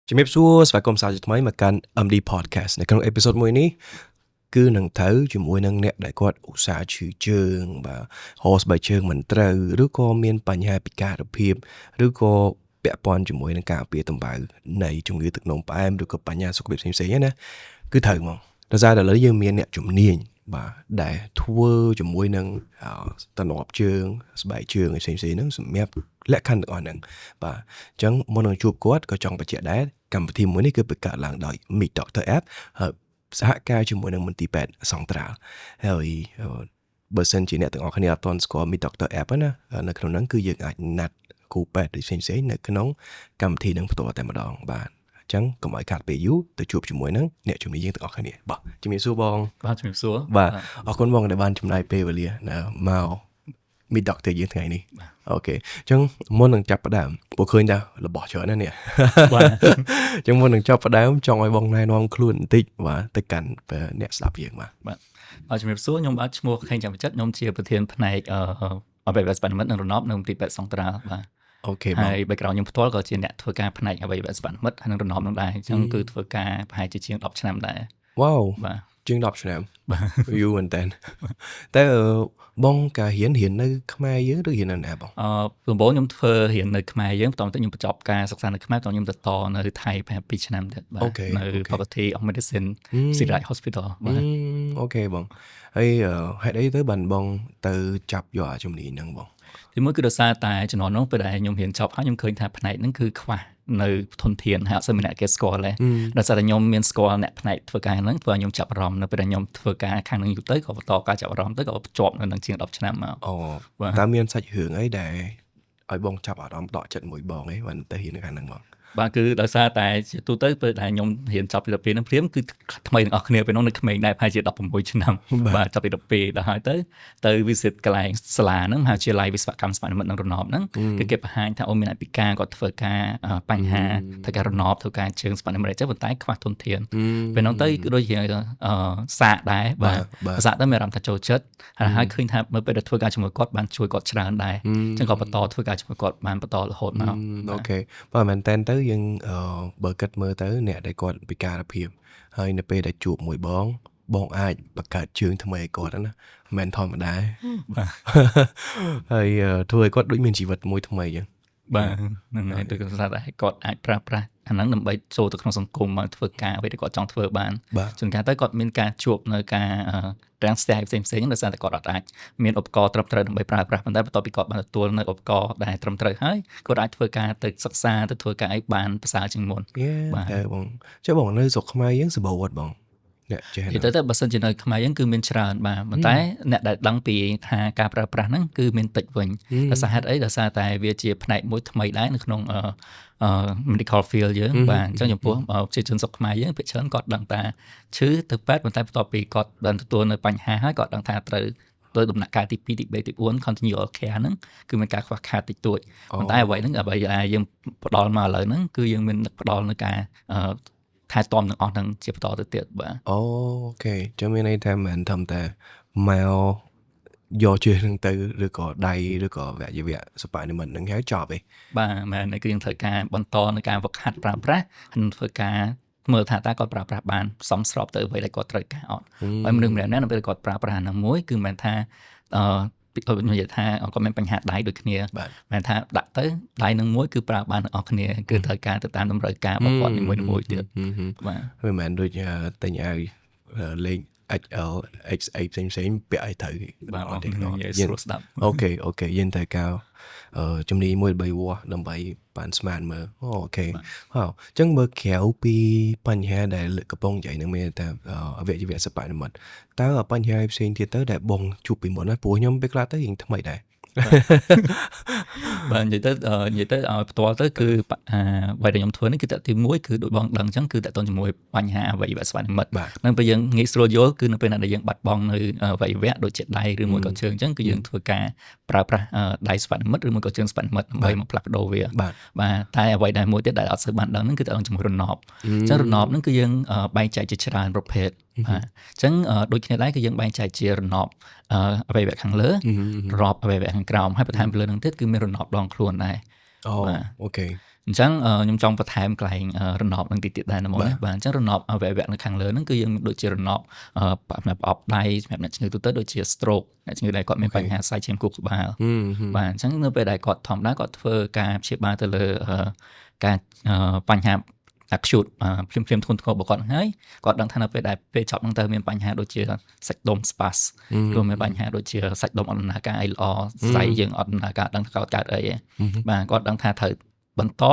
ជំរាបសួរស្វាគមន៍សាជាថ្មីមកកាន់ MD Podcast នៅក្នុងអេពីសូតមួយនេះគឺនឹងទៅជាមួយនឹងអ្នកដែលគាត់ឧស្សាហ៍ឈឺជើងបាទហោស្បែកជើងមិនត្រូវឬក៏មានបញ្ហាពិការភាពឬក៏ពាក់ព័ន្ធជាមួយនឹងការពារតម្រូវនៃជំងឺទឹកនោមផ្អែមឬក៏បញ្ហាសុខភាពផ្សេងៗណាគឺត្រូវហ្មងដោយសារតែឥឡូវយើងមានអ្នកជំនាញបាទដែលធ្វើជាមួយនឹងតំណប់ជើងស្បែកជើងផ្សេងៗហ្នឹងសម្រាប់លក្ខខណ្ឌទាំងអស់ហ្នឹងបាទអញ្ចឹងមុននឹងជួបគាត់ក៏ចង់បញ្ជាក់ដែរកម្មវិធីមួយនេះគឺបង្កើតឡើងដោយ Meet Doctor App ហើយសហការជាមួយនឹងមន្ទីរពេទ្យសង្ត្រាល់ហើយបើសិនជាអ្នកទាំងអស់គ្នាអត់ទាន់ស្គាល់ Meet Doctor App ណានៅក្នុងហ្នឹងគឺយើងអាចណាត់គ្រូពេទ្យផ្សេងៗនៅក្នុងកម្មវិធីហ្នឹងផ្ទាល់តែម្ដងបាទអញ្ចឹងកុំឲ្យខាត់ពេលយូរទៅជួបជាមួយនឹងអ្នកជំនាញយើងទាំងអស់គ្នាបាទជំរាបសួរបងបាទជំរាបសួរបាទអរគុណបងដែលបានចំណាយពេលវេលាមក Meet Doctor យើងថ្ងៃនេះអូខេអញ្ចឹងមុននឹងចាប់ផ្ដើមពួកឃើញថារបស់ច្រើនណាស់នេះបាទអញ្ចឹងមុននឹងចាប់ផ្ដើមចង់ឲ្យបងណែនាំខ្លួនបន្តិចបាទទៅកាន់អ្នកស្ដាប់យើងបាទជំរាបសួរខ្ញុំបាទឈ្មោះខេងចាំវិចិត្រខ្ញុំជាប្រធានផ្នែកអបិវត្តនមិត្តនិងរណបនៅមន្ទីរពេទ្យសង្ត្រាល់បាទអូខេបងហើយ background ខ្ញុំផ្ទាល់ក៏ជាអ្នកធ្វើការផ្នែកអបិវត្តនមិត្តហើយនិងរណបនឹងដែរអញ្ចឹងគឺធ្វើការប្រហែលជាជាង10ឆ្នាំដែរវ៉ាវបាទជាង10ឆ្នាំយូរមែនតើតែបងការៀននៅខ្មែរយើងឬរៀននៅណាបងដំបូងខ្ញុំធ្វើរៀននៅខ្មែរយើងបន្តទៅខ្ញុំបញ្ចប់ការសិក្សានៅខ្មែរបន្តខ្ញុំទៅតនៅថៃប្រហែល2ឆ្នាំទៀតបាទនៅ Faculty of Medicine Sirat Hospital បាទអូខេបងហើយហេតុអីទៅបានបងទៅចាប់យកជំនាញហ្នឹងបងទីមួយគឺដោយសារតែជំនាន់នោះពេលដែលខ្ញុំរៀនចប់ហើយខ្ញុំឃើញថាផ្នែកហ្នឹងគឺខ្វះនៅធនធានហើយអត់សូវមានអ្នកគេស្គាល់ទេដោយសារតែខ្ញុំមានស្គាល់អ្នកផ្នែកធ្វើការហ្នឹងធ្វើឲ្យខ្ញុំចាប់អារម្មណ៍នៅពេលដែលខ្ញុំធ្វើការខាងហ្នឹងយូរទៅក៏បន្តការចាប់អារម្មណ៍ទៅក៏ជាប់នៅនឹងជាង10ឆ្នាំមកអូតើមានសាច់រឿងអីដែលឲ្យបងចាប់អារម្មណ៍ដកចិត្តមួយបងអីបានទៅរៀនខាងហ្នឹងបងបាទគឺដោយសារតែជាទូទៅពេលដែលខ្ញុំរៀនចប់ពី12ហ្នឹងព្រាមគឺថ្មីទាំងអស់គ្នាពេលនោះនៅក្មេងដែរប្រហែលជា16ឆ្នាំបាទចាប់ពី12ដល់ហើយទៅ visit កន្លែងសាលាហ្នឹងមហាវិទ្យាល័យវិស្វកម្មស្មារតីមិត្តនិងរណបហ្នឹងគឺគេបង្ហាញថាអូមានអ្នកពិការគាត់ធ្វើការបញ្ហាធ្វើការរណបធ្វើការជើងស្មារតីមិត្តអញ្ចឹងប៉ុន្តែខ្វះធនធានពេលនោះទៅគឺដូចជាសាកដែរបាទសាកទៅមានអារម្មណ៍ថាចូលចិត្តហើយឃើញថានៅពេលដែលធ្វើការជាមួយគាត់បានជួយគាត់ច្រើនដែរអញ្ចឹងក៏បន្តធ្វើការជាមួយគាត់បានបន្តរហូតមកអូខេបាទមែនតើទៅយើងបើគិតមើលទៅអ្នកដែលគាត់ពិការភាពហើយនៅពេលដែលជួបមួយបងអាចបង្កើតជើងថ្មីឲ្យគាត់ណាមិនធម្មតាបាទហើយធ្វើឲ្យគាត់ដូចមានជីវិតមួយថ្មីអញ្ចឹងបាទហ្នឹងហើយដូចគាត់ថាគាត់អាចប្រើប្រាស់អាហ្នឹងដើម្បីចូលទៅក្នុងសង្គមមកធ្វើការអ្វីដែលគាត់ចង់ធ្វើបានជួនកាលទៅគាត់មានការជួបនៅការរាំងស្ទះផ្សេងៗដោយសារតែគាត់អាចមានឧបករណ៍ត្រឹមត្រូវដើម្បីប្រើប្រាស់ប៉ុន្តែបន្ទាប់ពីគាត់បានទទួលនៅឧបករណ៍ដែលត្រឹមត្រូវហើយគាត់អាចធ្វើការទៅសិក្សាទៅធ្វើការឲ្យបានប្រសើរជាងមុនបាទបងចុះបងនៅស្រុកខ្មែរយើងសម្បូរអត់បងនិយាយទៅបើសិនជានៅខ្មែរយើងគឺមានច្រើនបាទប៉ុន្តែអ្នកដែលដឹងពីថាការប្រើប្រាស់ហ្នឹងគឺមានតិចវិញដោយសារហេតុអីដោយសារតែវាជាផ្នែកមួយថ្មីដែរនៅក្នុងmedical field យើងបាទអញ្ចឹងចំពោះប្រជាជនស្រុកខ្មែរយើងភាគច្រើនគាត់ដឹងថាឈឺទៅពេទ្យប៉ុន្តែបន្ទាប់ពីគាត់បានទទួលនៅបញ្ហាហើយគាត់ដឹងថាត្រូវទៅដំណាក់កាលទី2ទី3ទី4 continual care ហ្នឹងគឺមានការខ្វះខាតតិចតួចប៉ុន្តែអ្វីហ្នឹងអ្វីដែលយើងផ្ដល់មកឥឡូវហ្នឹងគឺយើងមានផ្ដល់នៅការថែទាំទាំងអស់ហ្នឹងជាបន្តទៅទៀតបាទអូខេចាំមានន័យថាមិនធំតែមកយកជើងហ្នឹងទៅឬក៏ដៃឬក៏វគ្គសបាយនិមិត្តហ្នឹងហើយចប់ឯងបាទមែនគឺយើងត្រូវការបន្តនៅការវឹកហាត់ប្រើប្រាស់ហើយធ្វើការមើលថាតើគាត់ប្រើប្រាស់បានសមស្របទៅអ្វីដែលគាត់ត្រូវការអត់ហើយមនុស្សម្នាក់ៗនៅពេលគាត់ប្រើប្រាស់ហ្នឹងមួយគឺមិនមែនថានិយាយថាគាត់មានបញ្ហាដៃដូចគ្នាមិនថាដាក់ទៅដៃនឹងមួយគឺប្រើបានទាំងអស់គ្នាគឺត្រូវការទៅតាមតម្រូវការរបស់គាត់នីមួយៗទៀតបាទមិនមែនដូចតែញ៉ាវលេង XL XA ផ្សេងពាក់ឲ្យត្រូវបាទអត់ទេយើងស្ដាប់អូខេយើងត្រូវការជំនាញមួយដើម្បីបានស្មានមើលអូខេអញ្ចឹងមើលក្រៅពីបញ្ហាដែលកំពុងនិយាយនឹងមានតែអវយវៈសបាយនិមិត្តតើបញ្ហាផ្សេងទៀតទៅដែលបងជួបពីមុនណាព្រោះខ្ញុំពេលខ្លះទៅយើងថ្មីដែរបាទនិយាយទៅឲ្យផ្ទាល់ទៅគឺអ្វីដែលខ្ញុំធ្វើនេះគឺទី1គឺដូចបងដឹងអញ្ចឹងគឺតើតជាមួយបញ្ហាអវយវៈស្វ័យនិមិត្តនឹងពេលយើងងាយស្រួលយល់គឺនៅពេលដែលយើងបាត់បង់នៅអវយវៈដូចជាដៃឬមួយក៏ជើងអញ្ចឹងគឺយើងធ្វើការប្រើប្រាស់ដៃស្វ័យនិមិត្តឬមួយក៏ជើងស្វ័យនិមិត្តដើម្បីមកផ្លាស់ប្ដូរវាបាទតែអ្វីដែលមួយទៀតដែលអត់សូវបានដឹងហ្នឹងគឺតើជាមួយរណបអញ្ចឹងរណបហ្នឹងគឺយើងបែងចែកជាច្រើនប្រភេទបាទអញ្ចឹងដូចគ្នាដែរគឺយើងបែងចែកជារណបអវយវៈខាងលើរ៉បអវយវៈខាងក្រោមហើយបន្ថែមពីលើនឹងទៀតគឺមានរណបដងខ្លួនដែរអូខេ អញ្ចឹងខ្ញុំចង់បន្ថែមកន្លែងរណបនឹងតិចទៀតដែរណាមកបាទអញ្ចឹងរណបអវយវៈនៅខាងលើហ្នឹងគឺយើងដូចជារណបសម្រាប់អបដៃសម្រាប់អ្នកជំងឺទូទៅដូចជា stroke អ្នកជំងឺដែលគាត់មានបញ្ហាសាច់ឈាមគូក្បាលបាទអញ្ចឹងនៅពេលដែលគាត់ធម្មតាគាត់ធ្វើការព្យាបាលទៅលើការបញ្ហា acute ភ្លាមធ្ងន់ធ្ងររបស់គាត់ហើយគាត់ដឹងថានៅពេលដែលពេលចប់ហ្នឹងទៅមានបញ្ហាដូចជាសាច់ដុំ spas ឬមានបញ្ហាដូចជាសាច់ដុំអត់ដំណើរការអីល្អស្អីយើងអត់ដំណើរការដឹងថាកើតអីបាទគាត់ដឹងថាត្រូវបន្ត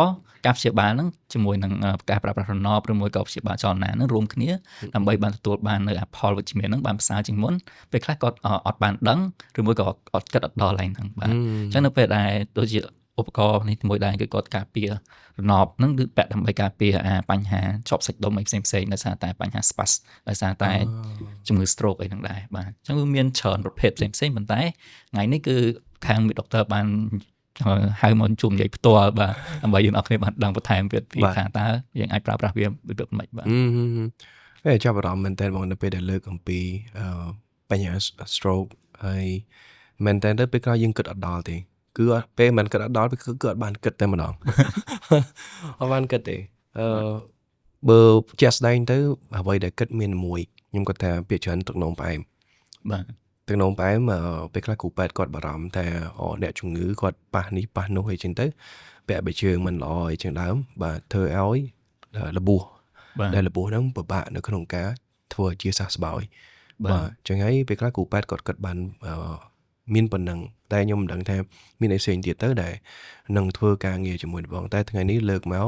ការព្យាបាលហ្នឹងជាមួយនឹងការប្រើប្រាស់រណបឬមួយក៏ព្យាបាលចលនាហ្នឹងរួមគ្នាដើម្បីបានទទួលបាននៅផលវិជ្ជមានហ្នឹងបានប្រសើរជាងមុនពេលខ្លះគាត់អត់បានដឹងឬមួយក៏អត់គិតអត់ដល់ឡើងហ្នឹងបាទអញ្ចឹងនៅពេលដែលដូចជាឧបករណ៍នេះមួយដែរគឺគាត់ការពាររណបហ្នឹងគឺពាក់ដើម្បីការពារបញ្ហាជាប់សាច់ដុំអីផ្សេងៗដោយសារតែបញ្ហា spas ដោយសារតែជំងឺ stroke អីហ្នឹងដែរបាទអញ្ចឹងវាមានច្រើនប្រភេទផ្សេងៗប៉ុន្តែថ្ងៃនេះគឺខាងមេដុកទ័របានហៅមកជួបនិយាយផ្ទាល់បាទដើម្បីយើងអរគ្នាបានដឹងបន្ថែមទៀតពីថាតើយើងអាចប្រើប្រាស់វាវិបត្តិមិនបាទពេលចាប់អារម្មណ៍មែនតើបងនៅពេលដែលលើកអំពីបញ្ហា stroke ហើយមែនតើទៅពេលក្រោយយើងគិតអត់ដល់ទេគឺពេលមិនគិតអត់ដល់គឺអត់បានគិតតែម្ដងអត់បានគិតទេបើជាក់ស្ដែងទៅអ្វីដែលគិតមានមួយខ្ញុំគាត់ថាពាក្យច្រើនទឹកនោមផ្អែមបាទទឹកនោមផ្អែមពេលខ្លះគ្រូពេទ្យគាត់បារម្ភថាអ្នកជំងឺគាត់ប៉ះនេះប៉ះនោះអីចឹងទៅពាក់បិជើងមិនល្អអីចឹងដើមបាទធ្វើឲ្យរបួសដែលរបួសហ្នឹងពិបាកនៅក្នុងការធ្វើជាសះស្បើយបាទចឹងហើយពេលខ្លះគ្រូពេទ្យគាត់គិតបានមានប៉ុណ្ណឹងតែខ្ញុំមិនដឹងថាមានអីផ្សេងទៀតទៅដែលនឹងធ្វើការងារជាមួយបងតែថ្ងៃនេះលើកមក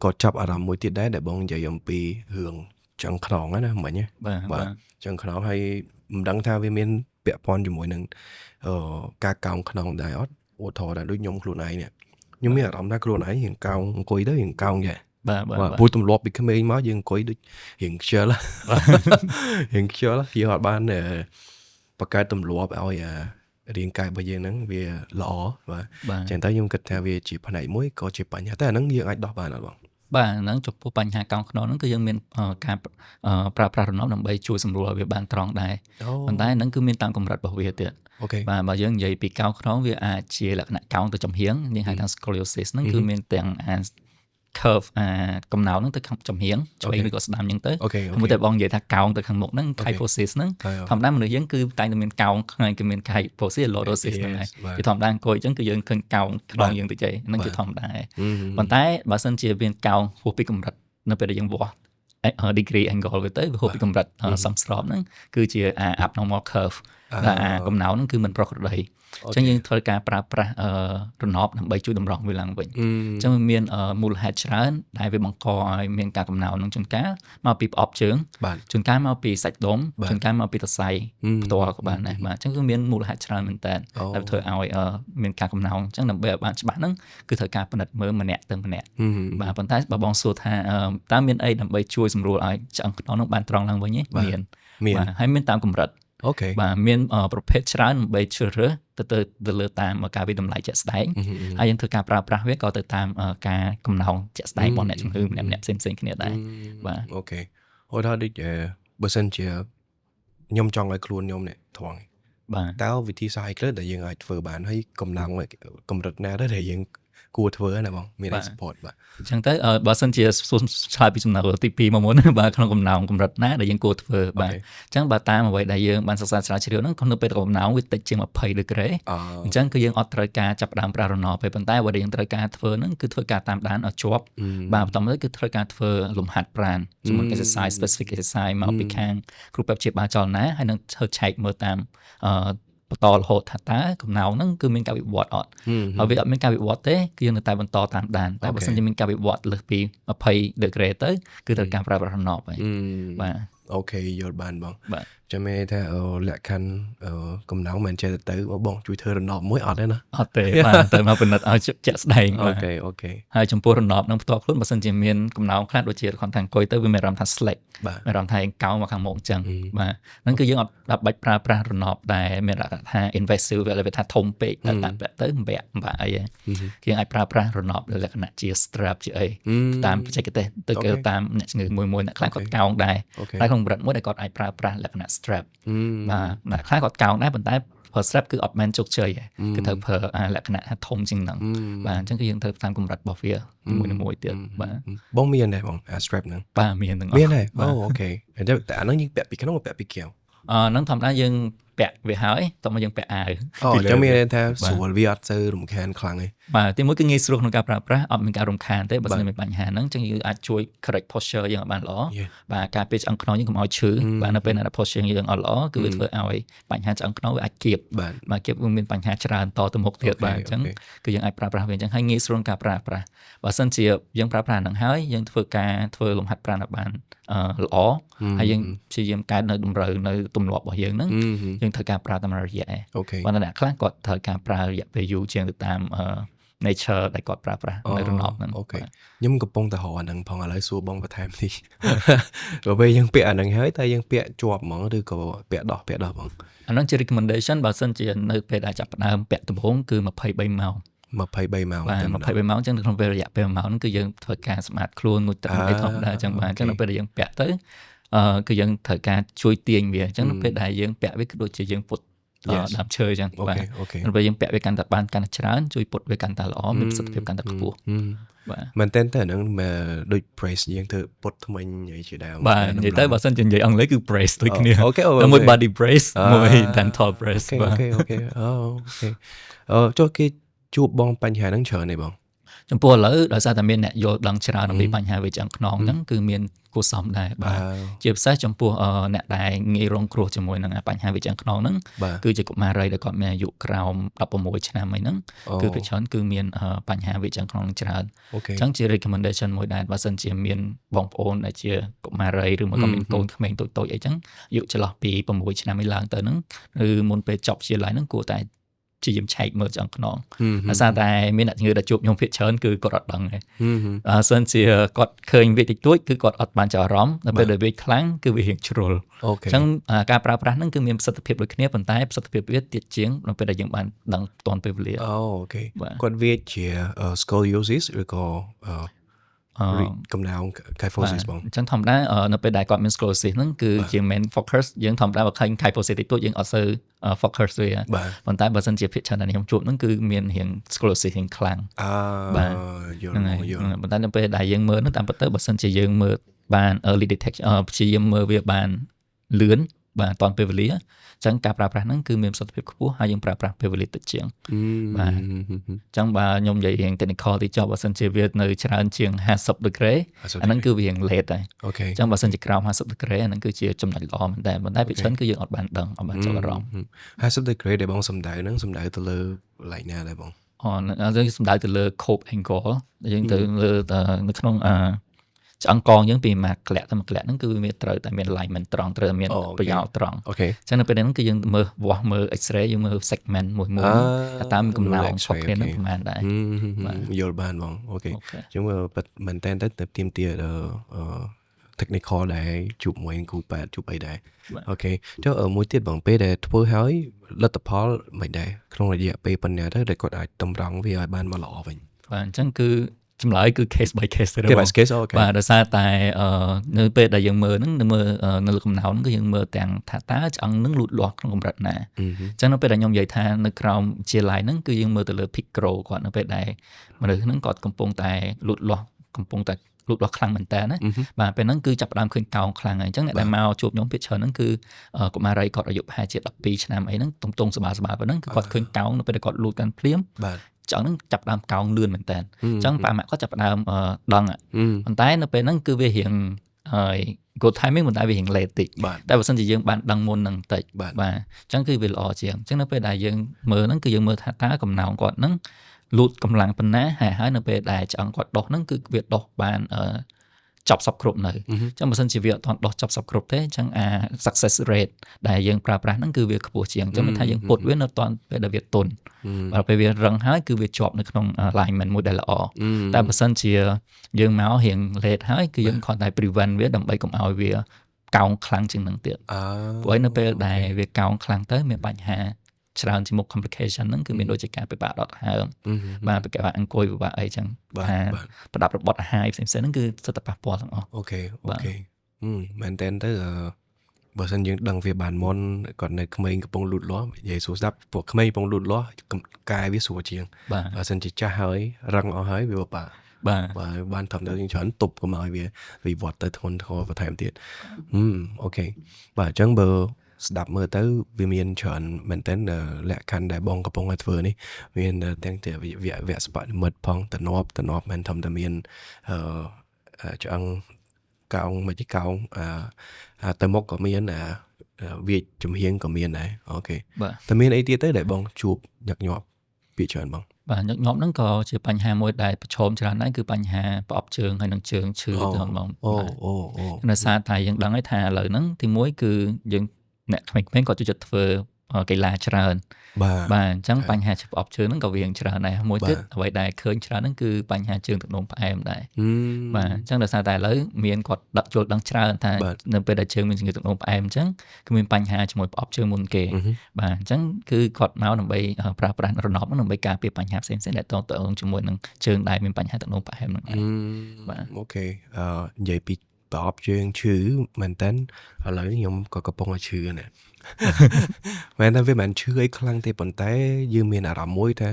ក៏ចាប់អារម្មណ៍មួយទៀតដែរដែលបងនិយាយអំពីរឿងចង្ខ្នងណាមិញបាទចង្ខ្នងហើយមិនដឹងថាវាមានពាក់ព័ន្ធជាមួយនឹងការកោងខ្នងដែរអត់ឧទាហរណ៍ថាដូចខ្ញុំខ្លួនឯងនេះខ្ញុំមានអារម្មណ៍ថាខ្លួនឯងរៀងកោងអង្គុយទៅរៀងកោងដែរបាទព្រោះទម្លាប់ពីក្មេងមកយើងអង្គុយដូចរៀងខ្ជិលរៀងខ្ជិលយើងអត់បានបង្កើតទម្លាប់ឲ្យរាងកាយរបស់យើងហ្នឹងវាល្អបាទចឹងទៅខ្ញុំគិតថាវាជាផ្នែកមួយក៏ជាបញ្ហាតែអាហ្នឹងយើងអាចដោះបានអត់បងបាទហ្នឹងចំពោះបញ្ហាកោងខ្នងហ្នឹងគឺយើងមានការប្រើប្រាស់រណបដើម្បីជួយសម្រួលឲ្យវាបានត្រង់ដែរប៉ុន្តែហ្នឹងគឺមានតាមកម្រិតរបស់វាទៀតបាទបើយើងនិយាយពីកោងខ្នងវាអាចជាលក្ខណៈកោងទៅចំហៀងយើងហៅថា scoliosis ហ្នឹងគឺមានទាំងcurve កំណោនហ្នឹងទៅខាងចំហៀងឆ្វេងឬក៏ស្ដាំអញ្ចឹងទៅមួយតែបងនិយាយថាកោងទៅខាងមុខហ្នឹង kyphosis ហ្នឹងធម្មតាមនុស្សយើងគឺតែតែមានកោងថ្ងៃគឺមាន kyphosis lordosis ហ្នឹងហើយគឺធម្មតាអង្គុយអញ្ចឹងគឺយើងឃើញកោងខ្នងយើងតិចឯងហ្នឹងគឺធម្មតាប៉ុន្តែបើសិនជាមានកោងហួសពីកម្រិតនៅពេលដែលយើងវាស់ degree angle វាទៅវាហួសពីកម្រិតសមស្របហ្នឹងគឺជា abnormal curve ដែលកំណោនហ្នឹងគឺមិនប្រក្រតីអញ្ចឹងយើងធ្វើការប្រើប្រាស់រណបដើម្បីជួយតម្រង់វាឡើងវិញអញ្ចឹងមានមូលហេតុច្រើនដែលវាបង្កឲ្យមានការកំណោននឹងជួនកាលមកពីប្រអប់ជើងជួនកាលមកពីសាច់ដុំជួនកាលមកពីសរសៃផ្ទាល់ក៏បានដែរបាទអញ្ចឹងគឺមានមូលហេតុច្រើនមែនតើដែលធ្វើឲ្យមានការកំណោនអញ្ចឹងដើម្បីឲ្យបានច្បាស់ហ្នឹងគឺត្រូវការពិនិត្យមើលម្នាក់ទៅម្នាក់បាទប៉ុន្តែបើបងសួរថាតើមានអីដើម្បីជួយសម្រួលឲ្យឆ្អឹងខ្នងហ្នឹងបានត្រង់ឡើងវិញទេមានបាទហើយមានតាមកម្រិតបាទមានប្រភេទច្រើនដើម្បីជ្រើសរើសទៅលើតាមការវិតម្លៃជាក់ស្ដែងហើយយើងធ្វើការប្រើប្រាស់វាក៏ទៅតាមការកំណោងជាក់ស្ដែងរបស់អ្នកជំងឺម្នាក់ៗផ្សេងៗគ្នាដែរបាទអូខេឧទាហរណ៍ដូចបើសិនជាខ្ញុំចង់ឲ្យខ្លួនខ្ញុំនេះត្រង់បាទតើវិធីសាស្ត្រខ្លះដែលយើងអាចធ្វើបានហើយកំណោងកម្រិតណាដែរដែលយើងគួរធ្វើណាបងមាន support បាទអញ្ចឹងទៅបើសិនជាឆ្លើយពីសំណួរទី2មកមុនបាទក្នុងកំណោងកម្រិតណាដែលយើងគួរធ្វើបាទអញ្ចឹងបើតាមអ្វីដែលយើងបានសិក្សាស្រាវជ្រាវហ្នឹងក៏នៅពេលកំណោងវាតិចជាង20ដឺក្រេអញ្ចឹងគឺយើងអត់ត្រូវការចាប់ផ្ដើមប្រើរណបទេប៉ុន្តែអ្វីដែលយើងត្រូវការធ្វើហ្នឹងគឺធ្វើការតាមដានឲ្យជាប់បាទបន្តមកគឺត្រូវការធ្វើលំហាត់ប្រាណជាមួយ exercise specific exercise មកពីខាងគ្រូពេទ្យព្យាបាលចលនាហើយនឹងធ្វើឆែកមើលតាមបន្តរហូតថាតើកំណោងហ្នឹងគឺមានការវិវត្តអត់ហើយវាអត់មានការវិវត្តទេគឺយើងនៅតែបន្តតាមដានតែបើសិនជាមានការវិវត្តលើសពី20ដឺក្រេទៅគឺត្រូវការប្រើប្រាស់រណបហើយបាទអូខេយល់បានបងចាំមេថាលក្ខខណ្ឌកំណោងមិនចេះទៅបងជួយធ្វើរណបមួយអត់ទេណាអត់ទេបាទទៅមកពិនិត្យឲ្យជាក់ស្ដែងអូខេហើយចំពោះរណបនឹងផ្ទាល់ខ្លួនបើសិនជាមានកំណោងខ្លះដូចជាគាត់ថាអង្គុយទៅវាមានអារម្មណ៍ថា slack មានអារម្មណ៍ថាកោងមកខាងមុខអញ្ចឹងបាទហ្នឹងគឺយើងអត់បាច់ប្រើប្រាស់រណបដែលមានរកថា invasive វាថាធំពេកទៅតាមពាក់ទៅម្បាក់អីគេអាចប្រើប្រាស់រណបលក្ខណៈជា strap ជាអីតាមបច្ចេកទេសទៅគេតាមអ្នកជំងឺមួយអ្នកខ្លះគាត់កោងដែរតែក្នុងកម្រិតមួយដែលគាត់អាចប្រើប្រាស់លក្ខណៈ strap បាទអ្នកខ្លះគាត់កោងដែរប៉ុន្តែ ប្រើស្រាប់គឺអត់មែនជោគជ័យគឺត្រូវប្រើលក្ខណៈថាធំជាងហ្នឹងបាទអញ្ចឹងគឺយើងត្រូវតាមកម្រិតរបស់វាមួយទៀតបាទបងមានដែរបងអា strap ហ្នឹងបាទមានទាំងអស់ មានដែរអូអូខេតែអាហ្នឹងយើងពាក់ពីក្នុងពាក់ពីក្រៅហ្នឹងធម្មតាយើងពាក់វាហើយតោះមកយើងពាក់អាវអញ្ចឹងមានថាស្រួលវាអត់ទៅរំខានខ្លាំងទេបាទទីមួយគឺងាយស្រួលក្នុងការប្រើប្រាស់អត់មានការរំខានទេបើមិនមានបញ្ហាហ្នឹងអញ្ចឹងយើងអាចជួយ correct posture យើងឲ្យបានល្អបាទការពារឆ្អឹងខ្នងយើងកុំឲ្យឈឺបាទនៅពេលណា posture យើងអត់ល្អគឺវាធ្វើឲ្យបញ្ហាឆ្អឹងខ្នងវាអាចគៀបបាទគៀបវាមានបញ្ហាច្រើនតទៅមុខទៀតបាទអញ្ចឹងគឺយើងអាចប្រើប្រាស់វាអញ្ចឹងហើយងាយស្រួលការប្រើប្រាស់បើសិនជាយើងប្រើប្រាស់ហ្នឹងហើយយើងធ្វើលំហាត់ប្រាណឲ្យបានល្អហើយយើងព្យាយាមកែនៅតម្រូវនៅទម្លាប់របស់យើងហ្នឹងយើងត្រូវការប្រើតាមរយៈប៉ុន្តែអ្នកខ្លះគាត់ត្រូវការប្រើរយៈពេលយូរជាងទៅតាមnature ដែលគាត់ប្រើប្រាស់នៅរណបហ្នឹងអូខេខ្ញុំកំពុងតែរកអាហ្នឹងផងឥឡូវសួរបងបន្ថែមតិចព្រោះពេលយើងពាក់អាហ្នឹងហើយតែយើងពាក់ជាប់ហ្មងឬក៏ពាក់ដោះបងអាហ្នឹងជា recommendation បើសិនជានៅពេលដែលចាប់ផ្ដើមពាក់ដំបូងគឺ23ម៉ោង23ម៉ោងបាទ23ម៉ោងអញ្ចឹងនៅក្នុងពេលរយៈពេល1ម៉ោងហ្នឹងគឺយើងធ្វើការសម្អាតខ្លួនងូតទឹកអីធម្មតាអញ្ចឹងបាទអញ្ចឹងនៅពេលដែលយើងពាក់ទៅគឺយើងត្រូវការជួយទាញវាអញ្ចឹងនៅពេលដែលយើងពាក់វាគឺដូចជាយើងពុតដើមឈើអញ្ចឹងបាទនៅពេលយើងពាក់វាកាន់តែបានកាន់តែច្រើនជួយពុតវាកាន់តែល្អមានប្រសិទ្ធភាពកាន់តែខ្ពស់បាទមែនតើហ្នឹងដូច brace យើងធ្វើពុតថ្មិញអីជាដើមបាទនិយាយទៅបើសិនជានិយាយអង់គ្លេសគឺ brace ដូចគ្នាមួយ body brace មួយ dental brace បាទអូខេចុះគេជួបបងបញ្ហាហ្នឹងច្រើនទេបងចំពោះឥឡូវដោយសារតែមានអ្នកយល់ដឹងច្រើនអំពីបញ្ហាវាឆ្អឹងខ្នងហ្នឹងគឺមានគួរសមដែរបាទជាពិសេសចំពោះអ្នកដែលងាយរងគ្រោះជាមួយនឹងបញ្ហាវាឆ្អឹងខ្នងហ្នឹងគឺជាកុមារដែលគាត់មានអាយុក្រោម16ឆ្នាំអីហ្នឹងគឺភាគច្រើនគឺមានបញ្ហាវាឆ្អឹងខ្នងច្រើនអញ្ចឹងជា recommendation មួយដែរបើសិនជាមានបងប្អូនដែលជាកុមារឬមកក៏មានកូនក្មេងតូចៗអីចឹងអាយុចន្លោះពី6ឆ្នាំឯឡើងទៅហ្នឹងឬមុនពេលចប់វិទ្យាល័យហ្នឹងគួរតែជាយំឆែកមើលឆ្អឹងខ្នងដោយសារតែមានអ្នកជំងឺដែលជួបខ្ញុំភាគច្រើនគឺគាត់អត់ដឹងទេសិនជាគាត់ឃើញវាតិចតួចគឺគាត់អត់បានចាប់អារម្មណ៍ដល់ពេលដែលវាខ្លាំងគឺវារៀងជ្រុលអញ្ចឹងការប្រើប្រាស់ហ្នឹងគឺមានប្រសិទ្ធភាពដូចគ្នាប៉ុន្តែប្រសិទ្ធភាពវាទាបជាងនៅពេលដែលយើងបានដឹងទាន់ពេលវេលាអូខេគាត់វាជា scoliosis ឬក៏កំណៅ kyphosis បងអញ្ចឹងធម្មតានៅពេលដែលគាត់មាន scoliosis ហ្នឹងគឺជា main focus យើងធម្មតាបើឃើញ kyphosis តិចតួចយើងអត់សូវ focus វាប៉ុន្តែបើសិនជាភាគច្រើនដែលខ្ញុំជួបហ្នឹងគឺមានរៀង scoliosis រៀងខ្លាំងបាទយល់ប៉ុន្តែនៅពេលដែលយើងមើលហ្នឹងតាមពិតទៅបើសិនជាយើងមើលបាន early detection ព្យាយាមមើលវាបានលឿនបាទតាន់ពេលវេលាអញ្ចឹងការប្រើប្រាស់ហ្នឹងគឺមានប្រសិទ្ធភាពខ្ពស់ហើយយើងប្រើប្រាស់ពេលវេលាតិចជាងបាទអញ្ចឹងបើខ្ញុំនិយាយរៀង technical ទីចុះបើសិនជាវានៅច្រើនជាង50 degree អាហ្នឹងគឺវារៀង late ដែរអញ្ចឹងបើសិនជាក្រោម50 degree អាហ្នឹងគឺជាចំណុចល្អមែនតើប៉ុន្តែភាគច្រើនគឺយើងអត់បានដឹងអត់បានចាប់អារម្មណ៍50 degree ដែលបងសំដៅហ្នឹងសំដៅទៅលើកន្លែងណាដែរបងយើងសំដៅទៅលើ cope angle យើងទៅលើនៅក្នុងឆ្អឹងកងយើងពីមួយក្លាក់ទៅមួយក្លាក់ហ្នឹងគឺវាត្រូវតែមាន alignment ត្រង់ត្រូវតែមានប្រយោជន៍ត្រង់អញ្ចឹងនៅពេលហ្នឹងគឺយើងមើល X-ray យើងមើល segment មួយតាមកំណើនឈប់គ្នាហ្នឹងប្រហែលដែរយល់បានបងអូខេអញ្ចឹងមែនតើទៅទៀមទា technical ដែរជួបមួយគូប៉ែតជួបអីដែរអូខេចុះមួយទៀតបងពេលដែលធ្វើហើយលទ្ធផលមិនដែរក្នុងរយៈពេលប៉ុណ្ណាទៅដែលគាត់អាចតម្រង់វាឲ្យបានមកល្អវិញបាទអញ្ចឹងគឺចម្លើយគឺ case by case ទៅបាទ case អូខេបាទដោយសារតែនៅពេលដែលយើងមើលហ្នឹងនៅលើកំណោនហ្នឹងគឺយើងមើលទាំងថាតើឆ្អឹងហ្នឹងលូតលាស់ក្នុងកម្រិតណាអញ្ចឹងនៅពេលដែលខ្ញុំនិយាយថានៅក្រោមជាឡាយហ្នឹងគឺយើងមើលទៅលើ picro គាត់នៅពេលដែលមនុស្សហ្នឹងគាត់កំពុងតែលូតលាស់ខ្លាំងមែនតើណាបាទពេលហ្នឹងគឺចាប់ផ្ដើមឃើញកោងខ្លាំងហើយអញ្ចឹងអ្នកដែលមកជួបខ្ញុំភាគច្រើនហ្នឹងគឺកុមារគាត់អាយុប្រហែលជា12ឆ្នាំអីហ្នឹងទំទងសបាប៉ុណ្ណឹងគឺគាត់ឃើញកោងនៅពេលដែលគាត់លូតកាន់ភ្លាមបាទចង់ហ្នឹងចាប់ដើមកោងលឿនមែនតើអញ្ចឹងប៉ាម៉ាក់គាត់ចាប់ដើមដឹងប៉ុន្តែនៅពេលហ្នឹងគឺវារៀងgood timing មិនតែវារៀង late តិចតែបើសិនជាយើងបានដឹងមុនហ្នឹងតិចបាទអញ្ចឹងគឺវាល្អជាងអញ្ចឹងនៅពេលដែលយើងមើលហ្នឹងគឺយើងមើលថាតើកំណោនគាត់ហ្នឹងលូតកម្លាំងប៉ុណ្ណាហើយនៅពេលដែលឆ្អឹងគាត់ដុះហ្នឹងគឺវាដុះបានចប់សពគ្រប់នៅអញ្ចឹងបើសិនជាវាអត់ទាន់ដោះចប់សពគ្រប់ទេអញ្ចឹងsuccess rate ដែលយើងប្រើប្រាស់ហ្នឹងគឺវាខ្ពស់ជាងអញ្ចឹងមានថាយើងពុតវានៅតាន់ពេលដែលវាទន់បើពេលវារឹងហើយគឺវាជាប់នៅក្នុង alignment មួយដែលល្អតែបើសិនជាយើងមករៀង late ហើយគឺយើងគ្រាន់តែ prevent វាដើម្បីកុំឲ្យវាកោងខ្លាំងជាងនឹងទៀតព្រោះនៅពេលដែលវាកោងខ្លាំងទៅមានបញ្ហាច្រើនជាមុខ complication ហ្នឹងគឺមានដូចជាការពិបាកដកដង្ហើមបាទពិបាកអង្គុយពិបាកអីចឹងបាទប្រដាប់របត់អាហារផ្សេងៗហ្នឹងគឺសិតតែប៉ះពាល់ទាំងអស់អូខេមែនតើទៅ បើសិនយើងដឹងវាបានមុនគាត់នៅក្មេងកំពុងលូតលាស់និយាយសួរស្ដាប់ពួកក្មេងកំពុងលូតលាស់កាយវាស្រួលជាងបើសិនជាចាស់ហើយរឹងអស់ហើយវាពិបាកបើបានធំទៅយើងច្រើនទប់កុំឲ្យវាវិវត្តទៅធ្ងន់ធ្ងរបន្ថែមទៀតអូខេបាទអញ្ចឹងបើស្ដាប់មើលទៅវាមានច្រើនមែនទែនលក្ខខណ្ឌដែលបងកំពុងតែធ្វើនេះមានទាំងជាវគ្គសិប្បនិម្មិតផងតំណប់មិនធំតែមានឆ្អឹងកោងមកជាកោងទៅមុខក៏មានវាជំហៀងក៏មានដែរអូខេតែមានអីទៀតទៅដែលបងជួបញឹកញាប់ពីច្រើនបងបាទញឹកញាប់ហ្នឹងក៏ជាបញ្ហាមួយដែលប្រឈមច្រើនដែរគឺបញ្ហាប្រអប់ជើងហើយនិងជើងឈឺទៅបងនៅសារតែយើងដឹងហើយថាឥឡូវហ្នឹងទីមួយគឺយើងអ្នកក្មេងៗក៏ចូលចិត្តធ្វើកីឡាច្រើនបាទអញ្ចឹងបញ្ហាប្រអប់ជើងហ្នឹងក៏វាច្រើនដែរមួយទៀតអ្វីដែលឃើញច្រើនហ្នឹងគឺបញ្ហាជើងទឹកនោមផ្អែមដែរបាទអញ្ចឹងដោយសារតែឥឡូវមានគាត់ដឹកយល់ដឹងច្រើនថានៅពេលដែលជើងមានជំងឺទឹកនោមផ្អែមអញ្ចឹងគឺមានបញ្ហាជាមួយប្រអប់ជើងមុនគេបាទអញ្ចឹងគឺគាត់មកដើម្បីប្រើប្រាស់រណបដើម្បីការពារបញ្ហាផ្សេងៗដែលតទៅជាមួយនឹងជើងដែលមានបញ្ហាទឹកនោមផ្អែមហ្នឹងបាទអូខេនិយាយពីប្រអប់ជើងឈឺមែនតើឥឡូវខ្ញុំក៏កំពុងតែឈឺណាមែនតែវាមិនឈឺអីខ្លាំងទេប៉ុន្តែយើងមានអារម្មណ៍មួយថា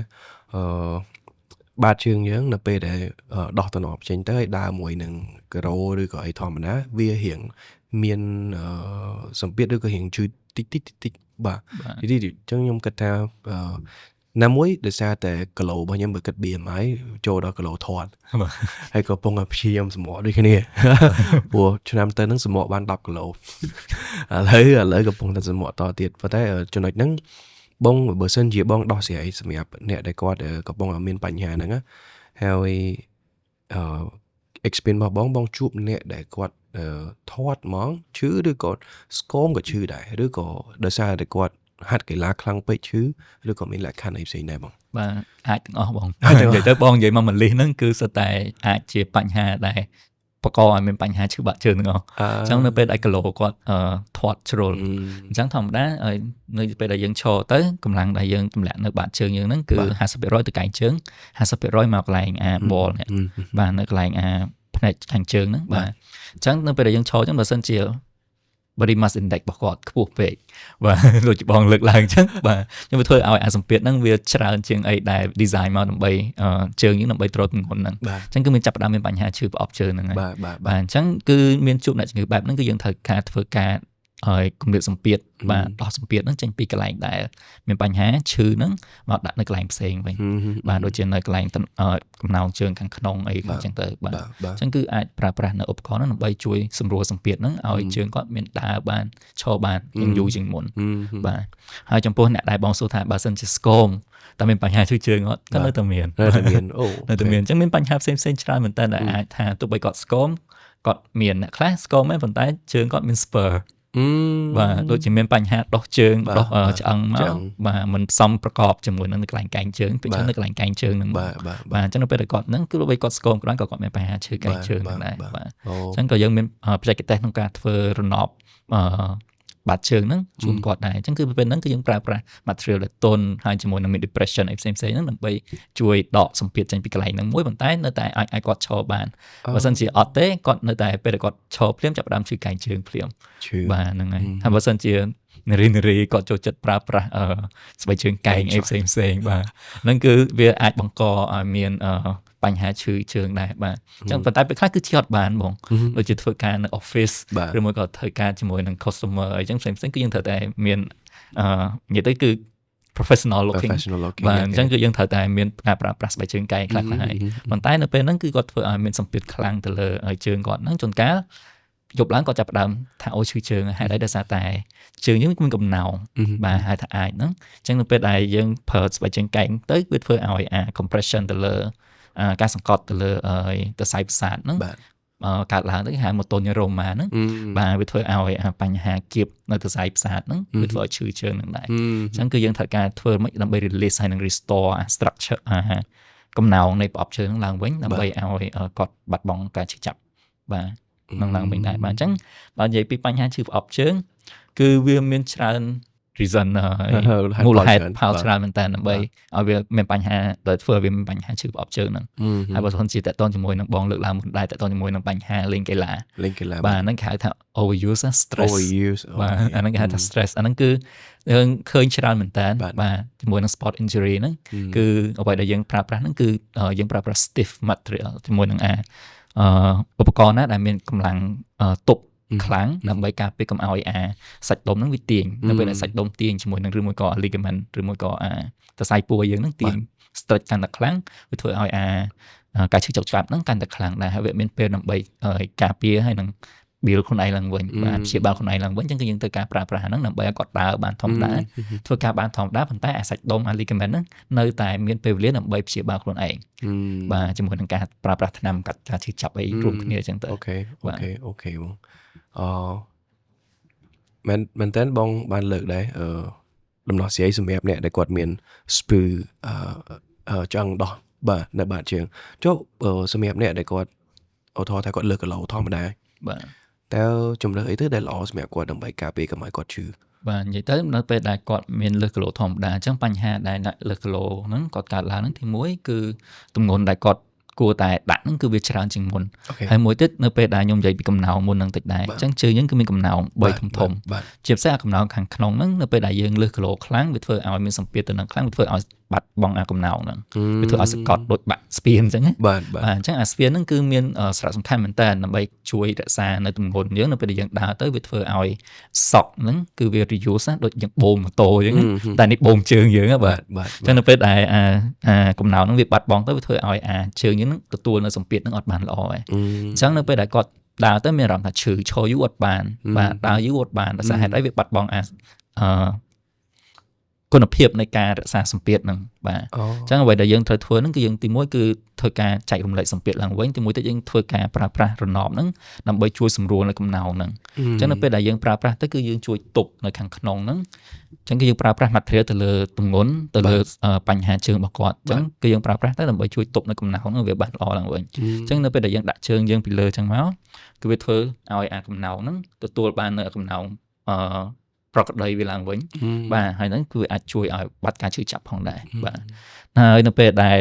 បាតជើងយើងនៅពេលដែលដោះតំណប់ចេញទៅឲ្យដើរមួយនឹងក្រូឬក៏អីធម្មតាវារៀងមានសម្ពាធឬក៏រៀងឈឺតិចបាទតិចអញ្ចឹងខ្ញុំគិតថាណាមួយដោយសារតែគីឡូរបស់ខ្ញុំបើគិត BMI ចូលដល់គីឡូធាត់ហើយក៏កំពុងតែព្យាយាមសម្រក់ដូចគ្នាព្រោះឆ្នាំទៅហ្នឹងសម្រក់បាន10គីឡូឥឡូវកំពុងតែសម្រក់តទៀតប៉ុន្តែចំណុចហ្នឹងបងបើសិនជាបងដោះស្រាយសម្រាប់អ្នកដែលគាត់កំពុងតែមានបញ្ហាហ្នឹងហើយexperience របស់បងជួបអ្នកដែលគាត់ធាត់ហ្មងឈឺឬក៏ស្គមក៏ឈឺដែរឬក៏ដោយសារតែគាត់ហាត់កីឡាខ្លាំងពេកឈឺឬក៏មានលក្ខខណ្ឌអីផ្សេងដែរបងបាទអាចទាំងអស់បងនិយាយទៅបងនិយាយមកម៉ាលីសហ្នឹងគឺសុទ្ធតែអាចជាបញ្ហាដែលបង្កឲ្យមានបញ្ហាឈឺបាក់ជើងទាំងអស់អញ្ចឹងនៅពេលដែលគីឡូគាត់ធាត់ជ្រុលអញ្ចឹងធម្មតានៅពេលដែលយើងឈរទៅកម្លាំងដែលយើងទម្លាក់នៅបាតជើងយើងហ្នឹងគឺ 50% ទៅកែងជើង 50% មកកន្លែងball នេះបាទនៅកន្លែងផ្នែកខាងជើងហ្នឹងបាទអញ្ចឹងនៅពេលដែលយើងឈរអញ្ចឹងបើសិនជាbody mass index របស់គាត់ខ្ពស់ពេកបាទដូចបងលើកឡើងអញ្ចឹងបាទខ្ញុំធ្វើឲ្យអាសម្ពាធហ្នឹងវាច្រើនជាងអីដែល design មកដើម្បីជើងយើងដើម្បីទ្រទម្ងន់ហ្នឹងអញ្ចឹងគឺមានចាប់ផ្ដើមមានបញ្ហាឈឺប្រអប់ជើងហ្នឹងហើយបាទអញ្ចឹងគឺមានជួបអ្នកជំងឺបែបហ្នឹងគឺយើងត្រូវការធ្វើការឲ្យគម្រាមសម្ពាធបាទដោះសម្ពាធហ្នឹងចេញពីកន្លែងដែលមានបញ្ហាឈឺហ្នឹងមកដាក់នៅកន្លែងផ្សេងវិញបាទដូចជានៅកន្លែងកំណោងជើងខាងក្នុងអីអញ្ចឹងទៅបាទអញ្ចឹងគឺអាចប្រើប្រាស់នៅឧបករណ៍ហ្នឹងដើម្បីជួយសម្រួលសម្ពាធហ្នឹងឲ្យជើងគាត់មានដើរបានឈរបានយូរជាងមុនបាទហើយចំពោះអ្នកដែលបងសួរថាបើសិនជាស្គមតែមានបញ្ហាឈឺជើងគាត់ក៏នៅតែមានអូនៅតែមានអញ្ចឹងមានបញ្ហាផ្សេងៗច្រើនមែនតើដែលអាចថាទោះបីគាត់ស្គមគាត់មានអ្នកខ្លះស្គមមែនប៉ុន្តែជើងគាត់មាន spurបាទដូចជាមានបញ្ហាដោះជើងដោះឆ្អឹងមកបាទมันផ្សំប្រកបជាមួយនឹងកន្លែងកែងជើងពីចឹងនៅកន្លែងកែងជើងហ្នឹងបាទអញ្ចឹងនៅពេលដែលគាត់ហ្នឹងគឺបីគាត់ស្គមក៏គាត់មានបញ្ហាឈឺកែងជើងហ្នឹងដែរបាទអញ្ចឹងក៏យើងមានបច្ចេកទេសក្នុងការធ្វើរណបបាត់ជើងហ្នឹងជូនគាត់ដែរអញ្ចឹងគឺពេលហ្នឹងគឺយើងប្រើប្រាស់ material ដែលទន់ហើយជាមួយនឹង depression អីផ្សេងៗហ្នឹងដើម្បីជួយដកសម្ពាធចេញពីកន្លែងហ្នឹងមួយប៉ុន្តែនៅតែអាចគាត់ឈរបានបើមិនជាអត់ទេគាត់នៅតែពេលគាត់ឈរភ្លាមចាប់ផ្ដើមឈឺកែងជើងភ្លាមបាទហ្នឹងហើយហើយបើមិនជានារីគាត់ចូលចិត្តប្រើប្រាស់ស្បែកជើងកែងអីផ្សេងបាទហ្នឹងគឺវាអាចបង្កឲ្យមានបញ្ហាឈឺជើងដែរបាទអញ្ចឹងប៉ុន្តែពេលខ្លះគឺជាត់បានបងដូចជាធ្វើការនៅ office ឬមួយក៏ធ្វើការជាមួយនឹង customer អីចឹងផ្សេងៗគឺយើងត្រូវតែមាននិយាយទៅគឺ professional looking បាទអញ្ចឹងគឺយើងត្រូវតែមានការប្រើប្រាស់ស្បែកជើងកែងខ្លះៗហើយប៉ុន្តែនៅពេលហ្នឹងគឺគាត់ធ្វើឲ្យមានសម្ពាធខ្លាំងទៅលើជើងគាត់ហ្នឹងជួនកាលយប់ឡើងគាត់ចាប់ផ្ដើមថាអូឈឺជើងហើយដោយសារតែជើងយើងមានកំណោងបាទហៅថាអាចហ្នឹងអញ្ចឹងនៅពេលដែលយើងប្រើស្បែកជើងកែងទៅវាធ្វើឲ្យcompression ទៅលើការសង្កត់ទៅលើទៅសៃប្រសាទហ្នឹងកើតឡើងទៅគេហៅ motor neuroma ហ្នឹងបាទវាធ្វើឲ្យបញ្ហាគៀបនៅទៅសៃប្រសាទហ្នឹងវាធ្វើឲ្យឈឺជើងហ្នឹងដែរអញ្ចឹងគឺយើងត្រូវការធ្វើមិនដើម្បី release ហើយនឹង restore structure កំណោងនៃប្រអប់ជើងហ្នឹងឡើងវិញដើម្បីឲ្យគាត់បាត់បង់ការឈឺចាប់បាទនឹងឡើងវិញដែរបាទអញ្ចឹងបើនិយាយពីបញ្ហាឈឺប្រអប់ជើងគឺវាមានច្រើន reason មូលហេតុផលច្រើនមែនតើដើម្បីឲ្យវាមានបញ្ហាដែលធ្វើឲ្យវាមានបញ្ហាឈឺប្រអប់ជើងហ្នឹងហើយបើសិនជាតកតងជាមួយនឹងបងលើកឡើងមុនដែរតកតងជាមួយនឹងបញ្ហាលេងកីឡាបាទហ្នឹងគេហៅថា overuse stress បាទអាហ្នឹងគេហៅថា stress អាហ្នឹងគឺយើងឃើញច្រើនមែនតើបាទជាមួយនឹង sport injury ហ្នឹងគឺអ្វីដែលយើងប្រើប្រាស់ហ្នឹងគឺយើងប្រើប្រាស់ stiff material ជាមួយនឹងឧបករណ៍ណាដែលមានកម្លាំងទប់ខ្លាំងដើម្បីការពារកុំឲ្យសាច់ដុំហ្នឹងវាទាញនៅពេលដែលសាច់ដុំទាញជាមួយនឹងឬមួយក៏ ligament ឬមួយក៏សរសៃពួរយើងហ្នឹងទាញ stretch កាន់តែខ្លាំងវាធ្វើឲ្យការឈឺចុកច្បាប់ហ្នឹងកាន់តែខ្លាំងដែរហើយវាមានពេលដើម្បីការពារហើយនឹង build ខ្លួនឯងឡើងវិញបាទព្យាបាលខ្លួនឯងឡើងវិញអញ្ចឹងគឺយើងត្រូវការប្រើប្រាស់ហ្នឹងដើម្បីឲ្យគាត់ដើរបានធម្មតាធ្វើការបានធម្មតាប៉ុន្តែសាច់ដុំligament ហ្នឹងនៅតែមានពេលវេលាដើម្បីព្យាបាលខ្លួនឯងបាទជាមួយនឹងការប្រើប្រាស់ថ្នាំកាត់ការឈឺចាប់អីរួមគ្នាអញ្ចឹងទៅអូខេបងមែនតើបងបានលើកដែរដំណោះស្រាយសម្រាប់អ្នកដែលគាត់មានស្ពឺចង់ដោះបាទនៅបាតជើងចុះសម្រាប់អ្នកដែលគាត់ឧទាហរណ៍ថាគាត់លើកគីឡូធម្មតាបាទតើជំរើសអីទៅដែលល្អសម្រាប់គាត់ដើម្បីការពារកុំឲ្យគាត់ឈឺបាទនិយាយទៅនៅពេលដែលគាត់មានលើសគីឡូធម្មតាអញ្ចឹងបញ្ហាដែលលើសគីឡូហ្នឹងគាត់កើតឡើងហ្នឹងទី1គឺទម្ងន់ដែលគាត់គួរតែដាក់ហ្នឹងគឺវាច្រើនជាងមុនហើយមួយទៀតនៅពេលដែលខ្ញុំនិយាយពីកំណោងមុនហ្នឹងតិចដែរអញ្ចឹងជើងយើងគឺមានកំណោង3ធំជាពិសេសកំណោងខាងក្នុងហ្នឹងនៅពេលដែលយើងលើសគីឡូខ្លាំងវាធ្វើឲ្យមានសម្ពាធទៅនឹងខ្លាំងវាធ្វើឲ្យបាត់បង់កំណោងហ្នឹងវាធ្វើឲ្យសកត់ដូចបាក់ស្ពានអញ្ចឹងបាទអញ្ចឹងស្ពានហ្នឹងគឺមានសារៈសំខាន់មែនតើដើម្បីជួយរក្សានៅទម្ងន់យើងនៅពេលដែលយើងដើរទៅវាធ្វើឲ្យសក់ហ្នឹងគឺវា reuse ដូចយើងបូមម៉ូតូអញ្ចឹងតែនេះបូមជើងយើងបាទអញ្ចឹងនៅពេលដែលកំណោងហ្នឹងវាបាត់បង់ទៅវាធ្វើឲ្យជើងយើងហ្នឹងទទួលនៅសម្ពាធហ្នឹងអត់បានល្អទេអញ្ចឹងនៅពេលដែលគាត់ដើរទៅមានអារម្មណ៍ថាឈឺឈរយូរអត់បានបាទដើរយូរអត់បានដោយសារហេតុអីវាបាត់បង់គុណភាពនៃការរក្សាសម្ពាធហ្នឹងបាទអញ្ចឹងអ្វីដែលយើងត្រូវធ្វើហ្នឹងគឺយើងទី1គឺធ្វើការចែករំលែកសម្ពាធឡើងវិញទី1ទៀតយើងធ្វើការប្រើប្រាស់រណបហ្នឹងដើម្បីជួយសម្រួលនៅកំណោងហ្នឹងអញ្ចឹងនៅពេលដែលយើងប្រើប្រាស់ទៅគឺយើងជួយទប់នៅខាងក្នុងហ្នឹងអញ្ចឹងគឺយើងប្រើប្រាស់ material ទៅលើទម្ងន់ទៅលើបញ្ហាជើងរបស់គាត់អញ្ចឹងគឺយើងប្រើប្រាស់ទៅដើម្បីជួយទប់នៅកំណោងហ្នឹងវាបានល្អឡើងវិញអញ្ចឹងនៅពេលដែលយើងដាក់ជើងយើងពីលើអញ្ចឹងមកគឺវាធ្វើឲ្យកំណោងហ្នឹងទទួលបាននៅកំណោងប្រកដីវាឡើងវិញបាទហើយហ្នឹងគឺអាចជួយឲ្យបាត់ការឈឺចាប់ផងដែរបាទហើយនៅពេលដែល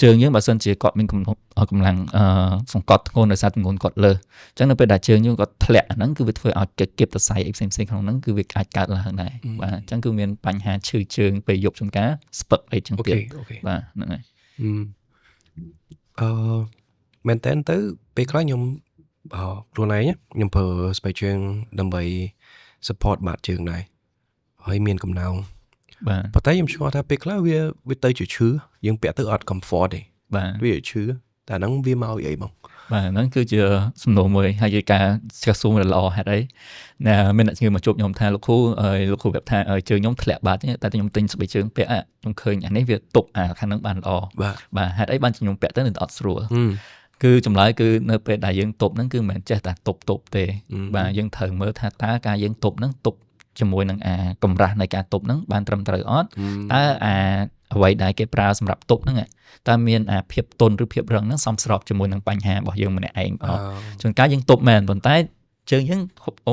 ជើងយើងបើសិនជាគាត់មានកម្លាំងសង្កត់ធ្ងន់ដោយសារទម្ងន់គាត់លើសអញ្ចឹងនៅពេលដែលជើងយើងគាត់ធ្លាក់ហ្នឹងគឺវាធ្វើឲ្យគៀបសរសៃអីផ្សេងៗក្នុងហ្នឹងគឺវាអាចកើតឡើងដែរបាទអញ្ចឹងគឺមានបញ្ហាឈឺជើងពេលយប់ចំការស្ពឹកអីចឹងទៀតបាទហ្នឹងហើយមែនតើទៅពេលខ្លះខ្ញុំខ្លួនឯងខ្ញុំប្រើស្បែកជើងដើម្បី support បាតជើងដែរហើយមានកំណោងបាទប៉ុន្តែខ្ញុំឆ្ងល់ថាពេលខ្លះវាទៅជាឈឺយើងពាក់ទៅអត់ comfort ទេបាទវាឈឺតែហ្នឹងវាមកអីបងបាទហ្នឹងគឺជាសំណួរមួយហើយជាការស្កាសួរល្អហេតុអីណាមានអ្នកជំងឺមកជួបខ្ញុំថាលោកគ្រូប្រាប់ថាជើងខ្ញុំធ្លាក់បាតតែខ្ញុំទិញស្បែកជើងពាក់ខ្ញុំឃើញអានេះវាទប់ខាងហ្នឹងបានល្អបាទហេតុអីបានខ្ញុំពាក់ទៅអត់ស្រួលគឺចម្លើយគឺនៅពេលដែលយើងទប់ហ្នឹងគឺមិនមែនចេះតែទប់ទេបាទយើងត្រូវមើលថាតើការយើងទប់ហ្នឹងទប់ជាមួយនឹងកម្រាស់នៃការទប់ហ្នឹងបានត្រឹមត្រូវអត់តើអ្វីដែលគេប្រើសម្រាប់ទប់ហ្នឹងតើមានភាពទន់ឬភាពរឹងហ្នឹងសមស្របជាមួយនឹងបញ្ហារបស់យើងម្នាក់ឯងអត់ជួនកាលយើងទប់មែនប៉ុន្តែជើងយើង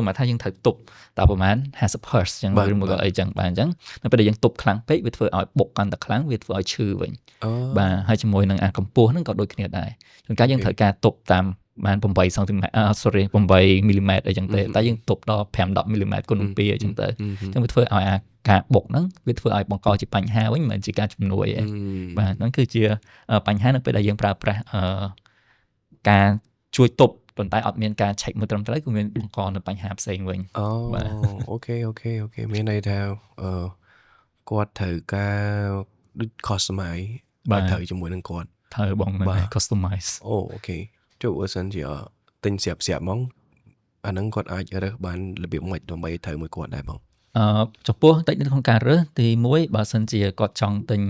មកថាយើងត្រូវទប់តែប្រហែល 50Hz ចឹងឬមួយក៏អីចឹងបាទអញ្ចឹងនៅពេលដែលយើងទប់ខ្លាំងពេកវាធ្វើឲ្យបុកកាន់តែខ្លាំងវាធ្វើឲ្យឈឺវិញបាទហើយជាមួយនឹងកម្ពស់ហ្នឹងក៏ដូចគ្នាដែរជួនកាលយើងត្រូវការទប់តាមបាន8 8 មីលីម៉ែត្រអីចឹងទេតែយើងទប់ដល់5 10មីលីម៉ែត្រគុណ2អីចឹងទៅអញ្ចឹងវាធ្វើឲ្យការបុកហ្នឹងវាធ្វើឲ្យបង្កជាបញ្ហាវិញមិនមែនជាការជំនួយទេបាទហ្នឹងគឺជាបញ្ហានៅពេលដែលយើងប្រើប្រាស់ការជួយទប់ប៉ុន្តែអត់មានការឆែកមួយត្រឹមត្រូវគឺមានបង្កនៅបញ្ហាផ្សេងវិញបាទអូខេមានន័យថាគាត់ត្រូវការដូច customize បាទត្រូវជាមួយនឹងគាត់ត្រូវបងមែន customize អូខេចូលបើសិនជាទិញស្រាប់ហ្មងអាហ្នឹងគាត់អាចរើសបានរបៀបមួយដើម្បីត្រូវមួយគាត់ដែរបងចំពោះតិចនៅក្នុងការរើសទី1បើសិនជាគាត់ចង់ទិញ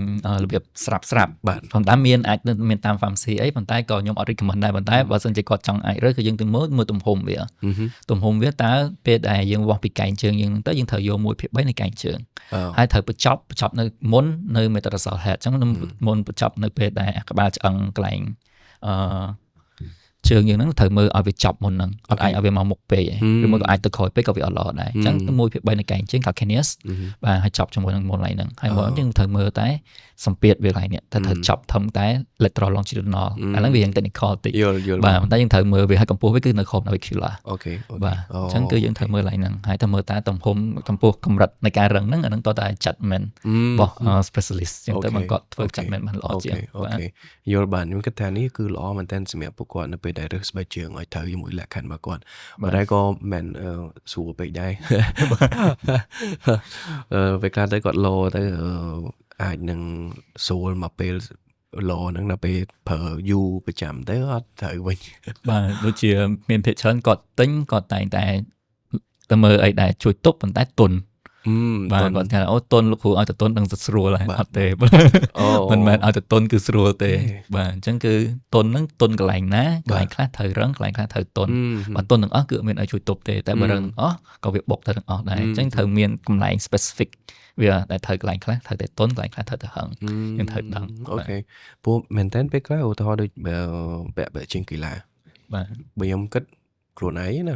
របៀបស្រាប់បាទប៉ុន្តែមានអាចមានតាម pharmacy អីប៉ុន្តែក៏ខ្ញុំអត់ recommend ដែរប៉ុន្តែបើសិនជាគាត់ចង់អាចរើសគឺយើងទៅមើលទំហំវាតើពេលដែលយើងវាស់ពីកែងជើងយើងទៅយើងត្រូវយក 1/3 នៃកែងជើងហើយត្រូវបញ្ចប់នៅមុននៅ metatarsal head អញ្ចឹងមុនបញ្ចប់នៅពេលដែលក្បាលឆ្អឹងកន្លែង ជើងយើងហ្នឹងត្រូវមើលឲ្យវាចប់មុនហ្នឹងអត់អាចឲ្យវាមកមុខពេកឬមកក៏អាចទៅក្រោយពេកក៏វាអត់ល្អដែរអញ្ចឹង1/3នៃកែងជើង calcaneus បាទហើយចប់ជាមួយនឹងមុនឡើយហ្នឹងហើយមកយើងត្រូវមើលតែសម្ពាធវាឡើយនេះតែត្រូវចប់ធំតែ lateral longitudinal អាហ្នឹងវាយ៉ាង technical តិចបាទប៉ុន្តែយើងត្រូវមើលវាឲ្យកម្ពស់វាគឺនៅ cornavicular អូខេ បាទអញ្ចឹងគឺយើងត្រូវមើលឡើយហ្នឹងហើយត្រូវមើលតែទំហំកម្ពស់កម្រិតនៃការរឹងហ្នឹងអាហ្នឹងតើតែ judgment របស់ specialist អញ្ចឹងទៅបានគាត់ធ្វើ judgment បានល្អជាងបាទយល់បានខ្ញុំគិតថានេះគឺល្អមែនតើសម្រាប់ពួកគាត់នៅពេលដែលរើសស្បែកជើងឲ្យត្រូវជាមួយលក្ខខណ្ឌរបស់គាត់ប៉ុន្តែក៏មិនស្រួលពេកដែរពេលខ្លះទៅគាត់លោទៅអាចនឹងស្រួលមកពេលលោហ្នឹងដល់ពេលប្រើយូរប្រចាំទៅអត់ត្រូវវិញបាទដូចជាមានភាគច្រើនគាត់ទិញគាត់តែងតែទៅមើលអីដែលជួយទប់ប៉ុន្តែទុនបាទគាត់ថាអូទុនលោកគ្រូឲ្យទៅទុនដឹងទៅស្រួលហើយអត់ទេមិនមែនឲ្យទៅទុនគឺស្រួលទេបាទអញ្ចឹងគឺទុនហ្នឹងទុនកន្លែងណាកន្លែងខ្លះត្រូវរឹងកន្លែងខ្លះត្រូវទុនបាទទុនទាំងអស់គឺអត់មានឲ្យជួយទប់ទេតែបើរឹងអស់ក៏វាបុកទៅទាំងអស់ដែរអញ្ចឹងត្រូវមានកន្លែង specific វាដែលត្រូវកន្លែងខ្លះត្រូវតែទុនកន្លែងខ្លះត្រូវតែហឹងយើងត្រូវដឹងអូខេព្រោះមែនតើពេលខ្លះឧទាហរណ៍ដូចបែបជាងកីឡាបាទបើខ្ញុំគិតខ្លួនឯងណា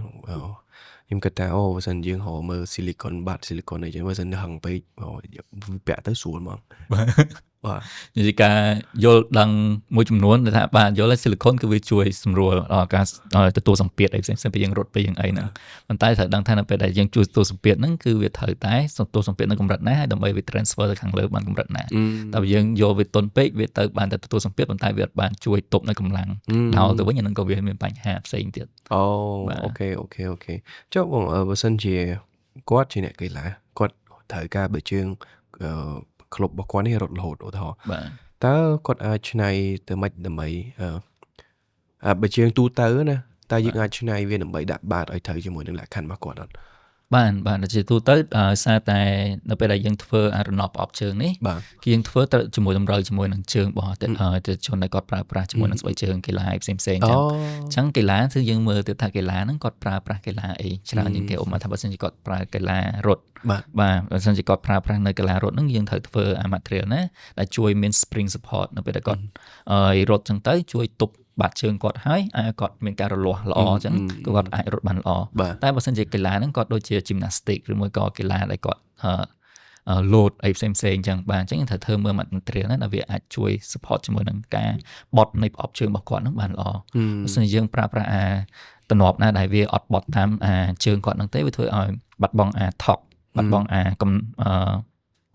ខ្ញុំគិតថាបើសិនយើងហៅមើល silicon បាត់ silicon អីចឹងបើសិនហឹងពេកពាក់ទៅស្រួលហ្មងបាទនិយាយការយល់ដឹងមួយចំនួនថាបាទយល់ថា silicon គឺវាជួយសម្រួលដល់ការទទួលសម្ពាធអីផ្សេងៗពេលយើងរត់ពេលយើងអីហ្នឹងប៉ុន្តែត្រូវដឹងថានៅពេលដែលយើងជួយទទួលសម្ពាធហ្នឹងគឺវាត្រូវតែទទួលសម្ពាធនៅកម្រិតណាហើយដើម្បីវា transfer ទៅខាងលើបានកម្រិតណាតែបើយើងយកវាទន់ពេកវាទៅបានតែទទួលសម្ពាធប៉ុន្តែវាអត់បានជួយទប់នៅកម្លាំងដល់ទៅវិញអាហ្នឹងក៏វាមានបញ្ហាផ្សេងទៀតអូខេចុះបងបើសិនជាគាត់ជាអ្នកកីឡាគាត់ត្រូវការបើជើងក្លុបរបស់គាត់នេះរត់រហូតឧទាហរណ៍តើគាត់អាចឆ្នៃទៅម៉េចដើម្បីបើជើងទូទៅណាតើយើងអាចឆ្នៃវាដើម្បីដាក់បាតឲ្យត្រូវជាមួយនឹងលក្ខខណ្ឌរបស់គាត់អត់បាទជាទូទៅសារតែនៅពេលដែលយើងធ្វើរណបប្រអប់ជើងនេះគឺយើងធ្វើទៅជាមួយតម្រូវជាមួយនឹងជើងរបស់ទៅជនដែលគាត់ប្រើប្រាស់ជាមួយនឹងស្បែកជើងកីឡាផ្សេងៗអញ្ចឹងកីឡាគឺយើងមើលទៅថាកីឡាហ្នឹងគាត់ប្រើប្រាស់កីឡាអីច្រើនជាងគេឧបមាថាបើសិនជាគាត់ប្រើកីឡារត់បាទបើសិនជាគាត់ប្រើប្រាស់នៅកីឡារត់ហ្នឹងយើងត្រូវធ្វើអា material ណាដែលជួយមាន spring support នៅពេលដែលគាត់រត់អញ្ចឹងទៅជួយទប់បាត់ជើងគាត់ហើយឲ្យគាត់មានការរលាស់ល្អអញ្ចឹងគាត់អាចរត់បានល្អតែបើសិនជាកីឡាហ្នឹងគាត់ដូចជា gymnastic ឬមួយក៏កីឡាដែលគាត់load អីផ្សេងៗអញ្ចឹងបាទអញ្ចឹងត្រូវធ្វើមើល material ហ្នឹងដែលវាអាចជួយ support ជាមួយនឹងការបត់នៃប្រអប់ជើងរបស់គាត់ហ្នឹងបានល្អបើសិនជាយើងប្រើប្រាស់ទំនាប់ណាដែលវាអត់បត់តាមជើងគាត់ហ្នឹងទេវាធ្វើឲ្យបាត់បង់ថក់បាត់បង់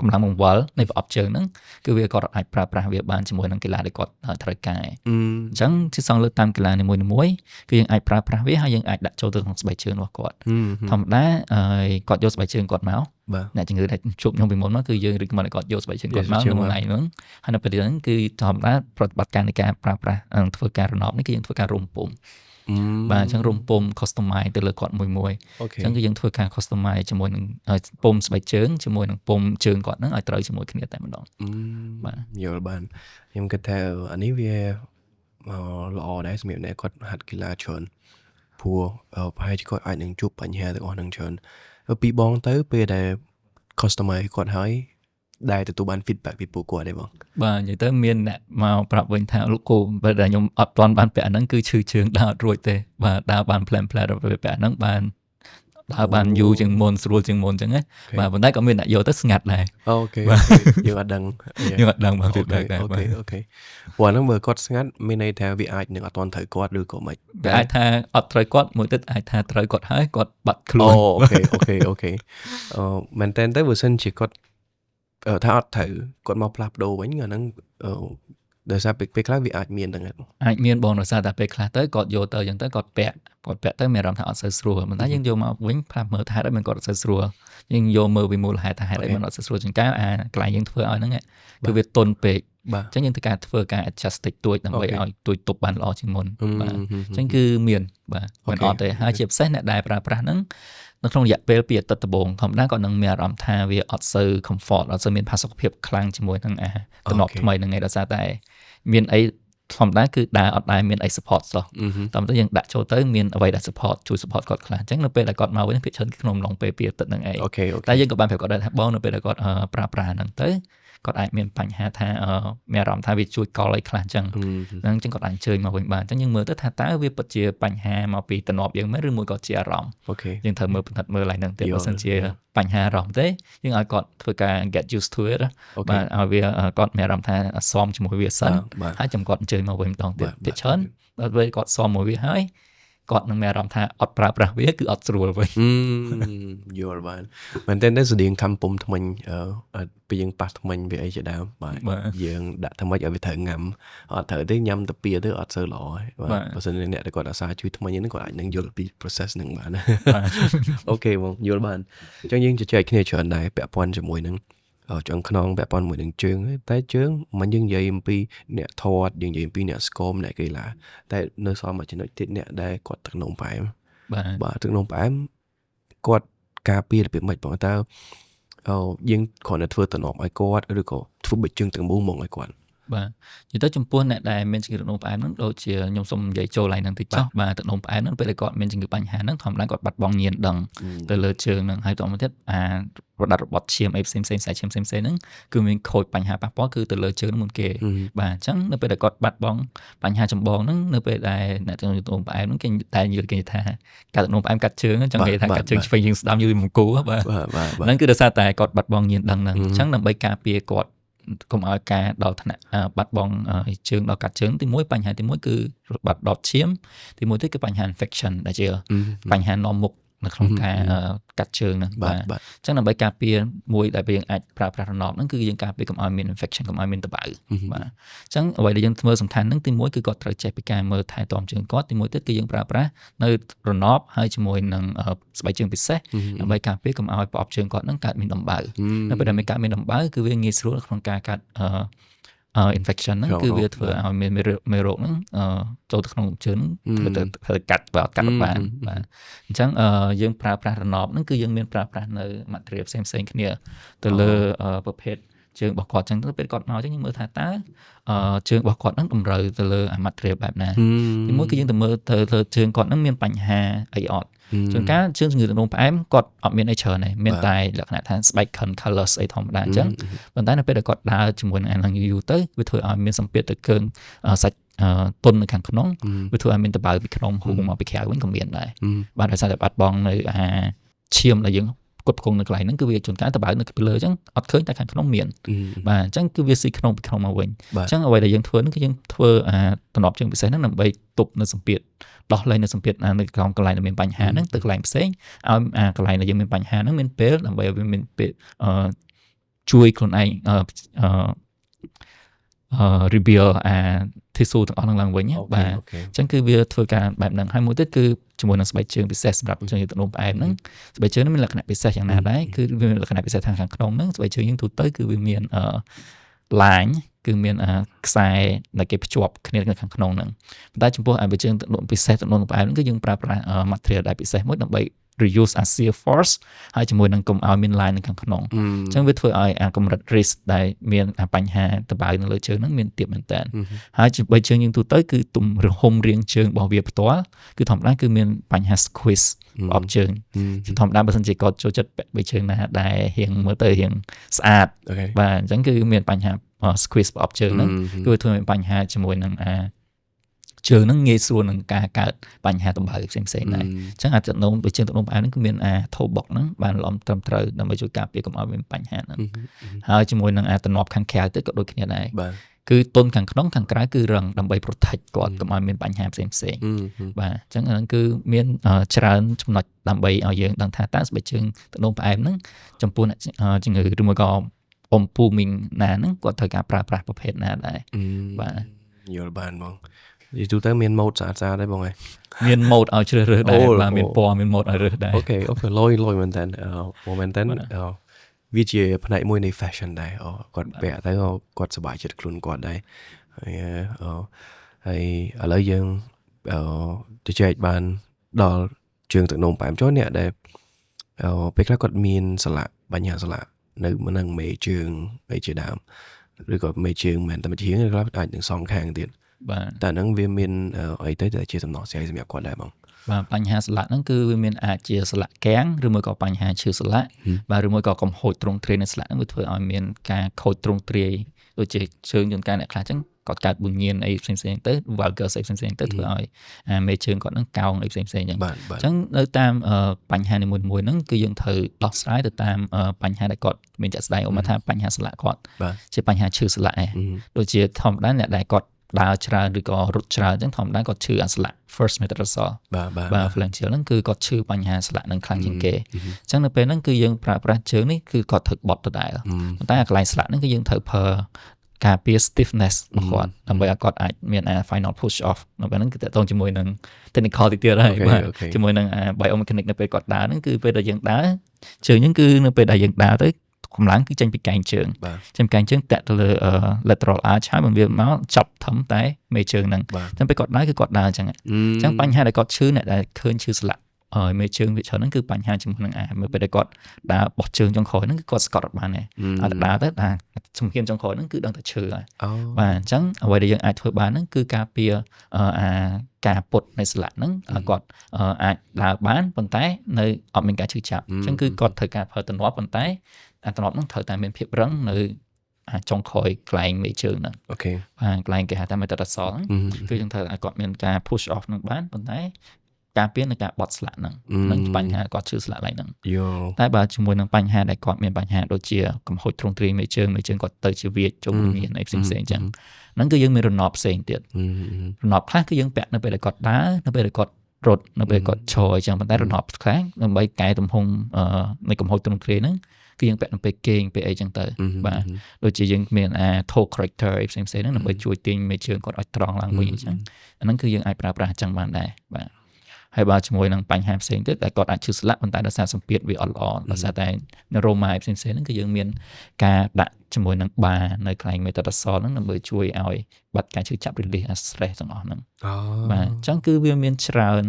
កម្លាំងបង្វិលនៃប្រអប់ជើងហ្នឹងគឺវាគាត់អាចប្រើប្រាស់វាបានជាមួយនឹងកីឡាដែលគាត់ត្រូវការអញ្ចឹងជាសង្កលើកតាមកីឡានីមួយៗគឺយើងអាចប្រើប្រាស់វាហើយយើងអាចដាក់ចូលទៅក្នុងស្បែកជើងរបស់គាត់ធម្មតាគាត់យកស្បែកជើងគាត់មកអ្នកជំងឺដែលជួបខ្ញុំពីមុនមកគឺយើងរីកមកគាត់យកស្បែកជើងគាត់មកក្នុងថ្ងៃហ្នឹងហើយនៅពេលហ្នឹងគឺធម្មតាប្រតិបត្តិការនៃការប្រើប្រាស់ធ្វើការរណបនេះគឺយើងធ្វើការរុំពុំបាទអញ្ចឹងរុំពុំ customize ទៅលើគាត់មួយអញ្ចឹងគឺយើងធ្វើការ customize ជាមួយនឹងពុំស្បែកជើងជាមួយនឹងពុំជើងគាត់ហ្នឹងឲ្យត្រូវជាមួយគ្នាតែម្ដងបាទយល់បានខ្ញុំគិតថាអានេះវាល្អដែរសម្រាប់អ្នកគាត់ហាត់កីឡាច្រើនព្រោះប្រហែលជាគាត់អាចនឹងជួបបញ្ហាទាំងអស់ហ្នឹងច្រើនពីបងទៅពេលដែល customize គាត់ហើយដែលទទួលបាន feedback ពីពួកគាត់ទេបងបាទនិយាយទៅមានអ្នកមកប្រាប់វិញថាលោកគ្រូពេលដែលខ្ញុំអត់ទាន់បានពាក់ហ្នឹងគឺឈឺជើងដើរអត់រួចទេបាទដើរបានផ្លែមដល់ពេលពាក់ហ្នឹងបានដើរបានយូរជាងមុនស្រួលជាងមុនអញ្ចឹងណាបាទប៉ុន្តែក៏មានអ្នកយកទៅស្ងាត់ដែរអូខេយើងអត់ដឹងបាន feedback ដែរអូខេព្រោះហ្នឹងមើលគាត់ស្ងាត់មានន័យថាវាអាចនឹងអត់ទាន់ត្រូវគាត់ឬក៏មិនវាអាចថាអត់ត្រូវគាត់មួយទៀតអាចថាត្រូវគាត់ហើយគាត់បាត់ខ្លួនអូខេមែនតើទៅបើសិនជាគាត់ថាអត់ត្រូវគាត់មកផ្លាស់ប្ដូរវិញអាហ្នឹងដោយសារពេលខ្លះវាអាចមានទាំងអាចមានបងដោយសារតែពេលខ្លះទៅគាត់យកទៅអញ្ចឹងទៅគាត់ពាក់ទៅមានអារម្មណ៍ថាអត់សូវស្រួលប៉ុន្តែយើងយកមកវិញផ្លាស់មើលថាហេតុអីមិនគាត់អត់សូវស្រួលយើងយកមើលពីមូលហេតុថាហេតុអីមិនអត់សូវស្រួលជាងកៅកន្លែងយើងធ្វើឲ្យហ្នឹងគឺវាទន់ពេកអញ្ចឹងយើងធ្វើការ adjust តិចតួចដើម្បីឲ្យទួយទប់បានល្អជាងមុនបាទអញ្ចឹងគឺមានបាទមិនអត់ទេហើយជាពិសេសអ្នកដែលប្រើប្រាស់ហ្នឹងនៅក្នុងរយៈពេល2អាទិត្យដំបូងធម្មតាគាត់នឹងមានអារម្មណ៍ថាវាអត់សូវ comfort អត់សូវមានផាសុកភាពខ្លាំងជាមួយនឹងទំនាប់ថ្មីហ្នឹងឯងដោយសារតែមានអីធម្មតាគឺដើរអត់ដែរមានអី support សោះតាមទៅយើងដាក់ចូលទៅមានអ្វីដែល support ជួយ support គាត់ខ្លះអញ្ចឹងនៅពេលដែលគាត់មកវិញភាគច្រើនក្នុងអំឡុងពេល2អាទិត្យហ្នឹងឯងតែយើងក៏បានប្រាប់គាត់ដែរថាបងនៅពេលដែលគាត់ប្រើប្រាស់ហ្នឹងទៅ គាត់អាចមានបញ្ហាថាមានអារម្មណ៍ថាវាជួយកលអីខ្លះអញ្ចឹងហ្នឹងអញ្ចឹងគាត់អាចអញ្ជើញមកវិញបានអញ្ចឹងយើងមើលទៅថាតើវាពិតជាបញ្ហាមកពីទំនាប់យើងមែនឬមួយក៏ជាអារម្មណ៍យើងត្រូវមើលពិនិត្យមើលឡើងហ្នឹងទៀតបើសិនជាបញ្ហាអារម្មណ៍ទេយើងឲ្យគាត់ធ្វើការ get used to it បាទឲ្យវាគាត់មានអារម្មណ៍ថាសមជាមួយវាសិនហើយចាំគាត់អញ្ជើញមកវិញម្ដងទៀតច្រើនដល់ពេលគាត់សមមួយវាហើយគាត់នឹងមានអារម្មណ៍ថាអត់ប្រើប្រាស់វាគឺអត់ស្រួលវិញយល់បានមែនតើស្តៀងខំពុំថ្មិញពេលយើងប៉ះថ្មិញវាអីជាដើមបាទយើងដាក់ថ្មិញឲ្យវាត្រូវញ៉ាំអត់ត្រូវទេញ៉ាំទៅពីទៅអត់សូវល្អហើយបាទបើសិនអ្នកដែលគាត់អាសាជួយថ្មិញហ្នឹងគាត់អាចនឹងយល់ពី process ហ្នឹងបានអូខេបងយល់បានអញ្ចឹងយើងជជែកគ្នាច្រើនដែរពាក់ព័ន្ធជាមួយនឹងចង់ខ្នងពាក់ព័ន្ធមួយនឹងជើងតែជើងមិនយើងនិយាយអំពីអ្នកថតយើងនិយាយអំពីអ្នកស្គមអ្នកកីឡាតែនៅសល់មួយចំណុចទៀតអ្នកដែលគាត់ទឹកនោមផ្អែមបាទទឹកនោមផ្អែមគាត់ការពាររបៀបម៉េចបងតើយើងគ្រាន់តែធ្វើតំណប់ឲ្យគាត់ឬក៏ធ្វើបិទជើងទាំងមូលមកឲ្យគាត់បាទនិយាយទៅចំពោះអ្នកដែលមានជំងឺទឹកនោមផ្អែមហ្នឹងដូចជាខ្ញុំសូមនិយាយចូលឡើងហ្នឹងតិចចុះបាទទឹកនោមផ្អែមហ្នឹងពេលគាត់មានជំងឺបញ្ហាហ្នឹងធម្មតាគាត់បាត់បង់ញៀនដឹងទៅលើជើងហ្នឹងហើយតទៅទៀតប្រដាប់របត់ឈាមអីផ្សេងៗខ្សែឈាមផ្សេងៗហ្នឹងគឺមានខូចបញ្ហាប៉ះពាល់គឺទៅលើជើងហ្នឹងមុនគេបាទអញ្ចឹងនៅពេលដែលគាត់បាត់បង់បញ្ហាចម្បងហ្នឹងនៅពេលដែលអ្នកជំងឺទឹកនោមផ្អែមហ្នឹងគេតែនិយាយគេថាកាត់ទឹកនោមផ្អែមកាត់ជើងចង់និយាយថាកាត់ជើងឆ្វេងជើងស្ដាំយូរមង្គលបាទហ្នឹងគឺដោយសារតែគាត់បាត់បង់ញៀនដឹងហ្នឹងអញ្ចឹងដើម្បីការពារគាត់កុំឲ្យការដល់ថ្នាក់បាត់បង់ជើងដល់កាត់ជើងទី1បញ្ហាទី1គឺបាត់ដុតឈាមទី1ទៀតគឺបញ្ហា infection ដែលជាបញ្ហានាំមុខនៅក្នុងការកាត់ជើងហ្នឹងបាទអញ្ចឹងដើម្បីការពារមួយដែលយើងអាចប្រើប្រាស់រណបហ្នឹងគឺយើងការពារកុំឲ្យមាន infection កុំឲ្យមានតបៅបាទអញ្ចឹងអ្វីដែលយើងធ្វើសំខាន់ហ្នឹងទី1គឺគាត់ត្រូវចេះពីការមើលថែទាំជើងគាត់ទី1ទៀតគឺយើងប្រើប្រាស់នៅរណបហើយជាមួយនឹងស្បែកជើងពិសេសដើម្បីការពារកុំឲ្យប្រអប់ជើងគាត់ហ្នឹងកើតមានដំបៅនៅពេលដែលមានកើតមានដំបៅគឺវាងាយស្រួលក្នុងការកាត់infection ហ្នឹងគឺវាធ្វើឲ្យមានមេរោគហ្នឹងចូលទៅក្នុងជើងធ្វើទៅកាត់បានបាទអញ្ចឹងយើងប្រើប្រាស់រណបហ្នឹងគឺយើងមានប្រើប្រាស់នៅ material ផ្សេងៗគ្នាទៅលើប្រភេទជើងរបស់គាត់អញ្ចឹងទៅពេលគាត់មកអញ្ចឹងយើងមើលថាតើជើងរបស់គាត់ហ្នឹងតម្រូវទៅលើ material បែបណាទីមួយគឺយើងទៅមើលទៅជើងគាត់ហ្នឹងមានបញ្ហាអីអត់ជួនកាលជើងជំងឺទឹកនោមផ្អែមគាត់អត់មានអីច្រើនទេមានតែលក្ខណៈថាស្បែក callus អីធម្មតាអញ្ចឹងប៉ុន្តែនៅពេលដែលគាត់ដើរជាមួយនឹងអាហ្នឹងយូរទៅវាធ្វើឲ្យមានសម្ពាធទៅគើងសាច់ទុននៅខាងក្នុងវាធ្វើឲ្យមានតបៅពីក្នុងហូរមកពីក្រៅវិញក៏មានដែរបាទដោយសារតែបាត់បង់នៅឈាមដែលយើងគាត់ផ្គង់នៅកន្លែងហ្នឹងគឺវាជួនកាលតបៅនៅពីលើអញ្ចឹងអត់ឃើញតែខាងក្នុងមានបាទអញ្ចឹងគឺវាស៊ីក្នុងពីក្នុងមកវិញអញ្ចឹងអ្វីដែលយើងធ្វើហ្នឹងគឺយើងធ្វើតំណប់ជើងពិសេសហ្នឹងដើម្បីទប់នៅសម្ពាធដោះលែងនៅសម្ពាធនៅក្នុងកន្លែងដែលមានបញ្ហាហ្នឹងទៅកន្លែងផ្សេងឲ្យកន្លែងដែលយើងមានបញ្ហាហ្នឹងមានពេលដើម្បីឲ្យវាមានពេលជួយខ្លួនឯងrebuild tissue ទាំងអស់ហ្នឹងឡើងវិញបាទអញ្ចឹងគឺវាធ្វើការបែបហ្នឹងហើយមួយទៀតគឺជាមួយនឹងស្បែកជើងពិសេសសម្រាប់ជំងឺទឹកនោមផ្អែមហ្នឹងស្បែកជើងហ្នឹងមានលក្ខណៈពិសេសយ៉ាងណាដែរគឺវាមានលក្ខណៈពិសេសខាងក្នុងហ្នឹងស្បែកជើងយើងទូទៅគឺវាមានឡាញគឺមានខ្សែដែលគេភ្ជាប់គ្នានៅខាងក្នុងហ្នឹងប៉ុន្តែចំពោះស្បែកជើងទឹកនោមពិសេសទឹកនោមផ្អែមហ្នឹងគឺយើងប្រើប្រាស់ material ដែលពិសេសមួយដើម្បីreduce shear force ហើយជាមួយនឹងកុំឲ្យមាន line នៅខាងក្នុងអញ្ចឹងវាធ្វើឲ្យកម្រិត risk ដែលមានបញ្ហាតបៅនៅលើជើងហ្នឹងមានទាបមែនតើហើយបីជើងយើងទូទៅគឺទំរហុំរាងជើងរបស់វាផ្ទាល់គឺធម្មតាគឺមានបញ្ហា squeeze ប្រអប់ជើងធម្មតាបើសិនជាគាត់ចូលចិត្តពាក់បីជើងណាដែលរៀងមើលទៅរៀងស្អាតបាទអញ្ចឹងគឺមានបញ្ហា squeeze ប្រអប់ជើងហ្នឹងគឺធ្វើឲ្យបញ្ហាជាមួយនឹងជើងហ្នឹងងាយស្រួលនឹងការកើតបញ្ហាតម្បៅផ្សេងៗដែរអញ្ចឹងអាចទឹកនោមដូចជើងទឹកនោមផ្អែមហ្នឹងគឺមានថូបុកហ្នឹងបានល្អត្រឹមត្រូវដើម្បីជួយការពារកុំឲ្យមានបញ្ហាហ្នឹងហើយជាមួយនឹងតំណប់ខាងក្រៅទៅក៏ដូចគ្នាដែរគឺទុនខាងក្នុងខាងក្រៅគឺរឹងដើម្បី protect គាត់កុំឲ្យមានបញ្ហាផ្សេងៗបាទអញ្ចឹងហ្នឹងគឺមានច្រើនចំណុចដើម្បីឲ្យយើងដឹងថាតើស្បែកជើងទឹកនោមផ្អែមហ្នឹងចំពោះអ្នកជំងឺឬមួយក៏អ៊ំពូមីងណាហ្នឹងគាត់ត្រូវការប្រើប្រាស់ប្រភេទណាដែរបាទយល់បានបងនិយាយទៅមានម៉ូដស្អាតៗដែរបងឯងមានម៉ូដឲ្យជ្រើសរើសដែរបាទមានពណ៌មានម៉ូដឲ្យរើសដែរអូខេលយមែនតើមែនតើវាជាផ្នែកមួយនៃ fashion ដែរគាត់ពាក់ទៅគាត់សប្បាយចិត្តខ្លួនគាត់ដែរហើយឥឡូវយើងទៅចែកបានដល់ជើងទឹកនោមផ្អែមចុះអ្នកដែលពេលខ្លះគាត់មានស្លាកបញ្ហាស្លាកនៅនឹងមេជើងអីជាដើមឬក៏មេជើងមិនតែមួយជើងខ្លះអាចនឹងសងខាងទៀត បាទតែហ្នឹងវាមានអីទៅដែលជាសំណោះស្រាយសម្រាប់គាត់ដែរបងបាទបញ្ហាស្លាក់ហ្នឹងគឺវាមានអាចជាស្លាក់កាំងឬមួយក៏បញ្ហាឈឺស្លាក់បាទឬមួយក៏កំហូចទ្រង់ទ្រាយនៃស្លាក់ហ្នឹងវាធ្វើឲ្យមានការខូចទ្រង់ទ្រាយដូចជាជើងជួនកាលអ្នកខ្លះអញ្ចឹងគាត់កើតប៊ុញញៀនអីផ្សេងៗទៅ vulgar ផ្សេងៗទៅធ្វើឲ្យមេជើងគាត់ហ្នឹងកោងអីផ្សេងៗអញ្ចឹងអញ្ចឹងនៅតាមបញ្ហានីមួយៗហ្នឹងគឺយើងត្រូវដោះស្រាយទៅតាមបញ្ហាដែលគាត់មានចាក់ស្ដែងឧបមាថាបញ្ហាស្លាក់គាត់ជាបញ្ហាឈឺស្លាក់ឯងដូចជាធម្មតាអ្នកដែលគាត់ដើរច្រើនឬក៏រត់ច្រើនអញ្ចឹងធម្មតាគាត់ឈឺអាស្លាក់ first metatarsal បាទ phalangeal ហ្នឹងគឺគាត់ឈឺបញ្ហាស្លាក់នឹងខ្លាំងជាងគេអញ្ចឹងនៅពេលហ្នឹងគឺយើងប្រើប្រាស់ជើងនេះគឺគាត់ត្រូវបត់ដដែលប៉ុន្តែអាកន្លែងស្លាក់ហ្នឹងគឺយើងត្រូវប្រើការពារ stiffness របស់គាត់ដើម្បីឲ្យគាត់អាចមាន final push off នៅពេលហ្នឹងគឺតកតងជាមួយនឹង technical ទីទៀតហើយបាទជាមួយនឹង biomechanic នៅពេលគាត់ដើរហ្នឹងគឺពេលដែលយើងដើរជើងហ្នឹងគឺនៅពេលដែលយើងដើរទៅកម្លាំងគឺចេញពីកែងជើងចេញពីកែងជើងតាក់ទៅលើ lateral arch ហើយវាមកចាប់ធំតែមេជើងហ្នឹងអញ្ចឹងពេលគាត់ដើរគឺគាត់ដើរអញ្ចឹងបញ្ហាដែលគាត់ឈឺអ្នកដែលឃើញឈឺស្លាក់មេជើងវាច្រើនហ្នឹងគឺបញ្ហាជាមួយនឹងមើលពេលដែលគាត់ដើរបោះជើងចុងក្រោយហ្នឹងគឺគាត់ស្កត់អត់បានទេអត់ដើរទៅជំហានចុងក្រោយហ្នឹងគឺដឹងតែឈឺហើយបាទអញ្ចឹងអ្វីដែលយើងអាចធ្វើបានហ្នឹងគឺការពារការពុតនៃស្លាក់ហ្នឹងឲ្យគាត់អាចដើរបានប៉ុន្តែនៅអត់មានការឈឺចាប់អញ្ចឹងគឺគាត់ត្រូវការប្រើទំនាប់ប៉ុន្តែអាទំនាប់ហ្នឹងត្រូវតែមានភាពរឹងនៅចុងក្រោយកន្លែងមេជើងហ្នឹងអូខេបាទកន្លែងគេហៅថា metatarsal គឺយើងត្រូវឲ្យគាត់មានការ push off ហ្នឹងបានប៉ុន្តែការពារនៅការបត់ស្លាក់ហ្នឹងនឹងបញ្ហាគាត់ឈឺស្លាក់ឡើងហ្នឹងតែបើជាមួយនឹងបញ្ហាដែលគាត់មានបញ្ហាដូចជាកំហុចទ្រង់ទ្រាយមេជើងគាត់ទៅជាវាចជុំមានអីផ្សេងៗអញ្ចឹងហ្នឹងគឺយើងមានរណបផ្សេងទៀតរណបខ្លះគឺយើងពាក់នៅពេលដែលគាត់ដើរនៅពេលដែលគាត់រត់នៅពេលគាត់ឈរអញ្ចឹងប៉ុន្តែរណបខ្លះដើម្បីកែទំហំនៃកំហុចទ្រង់ទ្រាយហ្នឹងគឺយើងពាក់នៅពេលគេងពេលអីចឹងទៅបាទដូចជាយើងមានtoe corrector អីផ្សេងៗហ្នឹងដើម្បីជួយទាញមេជើងគាត់ឲ្យត្រង់ឡើងវិញអញ្ចឹងអាហ្នឹងគឺយើងអាចប្រើប្រាស់អញ្ចឹងបានដែរបាទហើយបើជាមួយនឹងបញ្ហាផ្សេងទៀតដែលគាត់អាចឈឺស្លាក់ប៉ុន្តែដោយសារសម្ពាធវាអត់ល្អដោយសារតែ neuroma ផ្សេងៗហ្នឹងគឺយើងមានការដាក់ជាមួយនឹងបានៅកន្លែង metatarsal ហ្នឹងដើម្បីជួយឲ្យបាត់ការឈឺចាប់ release stress ទាំងអស់ហ្នឹងបាទអញ្ចឹងគឺវាមានច្រើន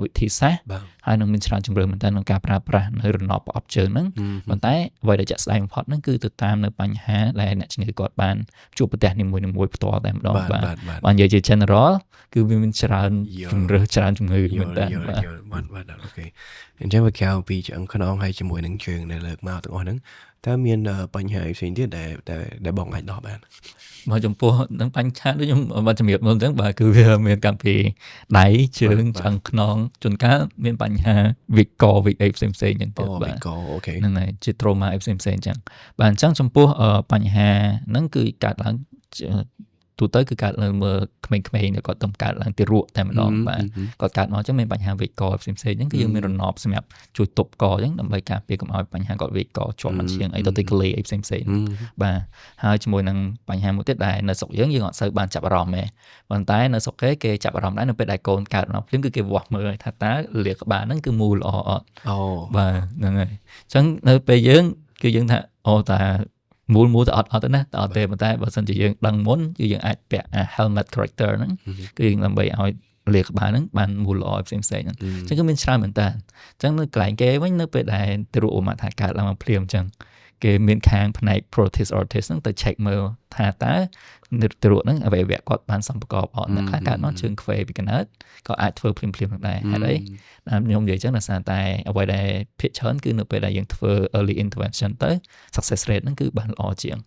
វិធីសាស្ត្រហើយនឹងមានច្រើនជម្រើសមែនតើក្នុងការប្រើប្រាស់នៅរណបប្រអប់ជើងហ្នឹងប៉ុន្តែអ្វីដែលចាក់ស្ដែងបំផុតហ្នឹងគឺទៅតាមនៅបញ្ហាដែលអ្នកជំងឺគាត់បានជួបប្រទះនីមួយៗផ្ទាល់តែម្ដងបាទនិយាយជា general គឺវាមានច្រើនជម្រើសច្រើនជំងឺមែនតើបាទអូខេអញ្ចឹងវាក្រៅពីឆ្អឹងខ្នងហើយជាមួយនឹងជើងដែលលើកមកទាំងអស់ហ្នឹងតើមានបញ្ហាផ្សេងទៀតដែលបងអាចដោះបានមកចំពោះនឹងបញ្ហាដូចខ្ញុំបានជំរាបមុនអញ្ចឹងបាទគឺវាមានកាំពីដៃជើងឆ្អឹងខ្នងជួនកាលមានបញ្ហាវិកកវិកអីផ្សេងៗអញ្ចឹងទៅបាទអូខេហ្នឹងហើយជា trauma អីផ្សេងៗអញ្ចឹងបាទអញ្ចឹងចំពោះបញ្ហាហ្នឹងគឺកើតឡើងទូទៅគឺកើតឡើងមើលក្មេងៗដែលគាត់ទំកើតឡើងទីរក់តែម្ដងបាទគាត់កើតមកអញ្ចឹងមានបញ្ហាវេកកផ្សេងៗអញ្ចឹងគឺយើងមានរណបសម្រាប់ជួយទប់កអញ្ចឹងដើម្បីការពារកុំឲ្យបញ្ហាគាត់វេកកជាប់មកឈៀងអីទៅទីកលេអីផ្សេងៗបាទហើយជាមួយនឹងបញ្ហាមួយទៀតដែលនៅស្រុកយើងអត់សូវបានចាប់អារម្មណ៍ទេប៉ុន្តែនៅស្រុកគេចាប់អារម្មណ៍ដែរនៅពេលដែលកូនកើតមកភ្លាមគឺគេវាស់មើលថាតើលាក្បាលហ្នឹងគឺមូលល្អអត់បាទហ្នឹងហើយអញ្ចឹងនៅពេលយើងគឺយើងថាតាមូលទៅអត់ទៅណាតើទេប៉ុន្តែបើសិនជាយើងដឹងមុនគឺយើងអាចពាក់ helmet corrector ហ្នឹងគឺយើងដើម្បីឲ្យលាក្បាលហ្នឹងបានមូលល្អផ្សេងៗហ្នឹងអញ្ចឹងគឺមានច្រើនមែនតើអញ្ចឹងនៅកន្លែងគេវិញនៅពេលដែលទៅរកឧបមាថាកើតឡើងមកភ្លាមអញ្ចឹងគេមានខាងផ្នែក protist ortist ហ្នឹងទៅ check មើលថាតើទៅរកហ្នឹងអវយវៈគាត់បានសម្បកអត់អ្នកខ្លះកើតមកជើងខ្វេពីកណើតក៏អាចធ្វើភ្លាមហ្នឹងដែរហេតុអីខ្ញុំនិយាយអញ្ចឹងដោយសារតែអ្វីដែលភាគច្រើនគឺនៅពេលដែលយើងធ្វើ early intervention ទៅ success rate ហ្នឹងគឺបានល្អជាង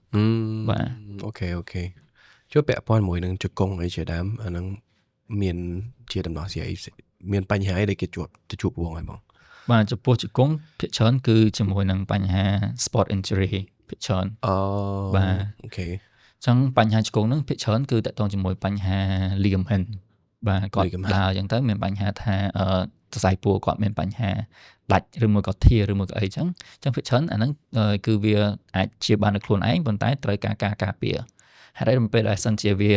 បាទអូខេជួបពាក់ព័ន្ធមួយនឹងជង្គង់អីជាដើមអាហ្នឹងមានជាដំណោះស្រាយមានបញ្ហាអីដែលគេជួបវងហើយបងបាទចំពោះជង្គង់ភាគច្រើនគឺជាមួយនឹងបញ្ហា sport injury ភាគច្រើនបាទអូខេចឹងបញ្ហាជង្គង់ហ្នឹងភាគច្រើនគឺតកតងជាមួយបញ្ហា ligament បាទគាត់ដើរអញ្ចឹងទៅមានបញ្ហាថាសរសៃពួរគាត់មានបញ្ហាដាច់ឬមួយក៏ធាឬមួយក៏អីចឹងភាគច្រើនអាហ្នឹងគឺវាអាចជាបាននៅខ្លួនឯងប៉ុន្តែត្រូវការពារហើយនៅពេលដែលសិនជាវា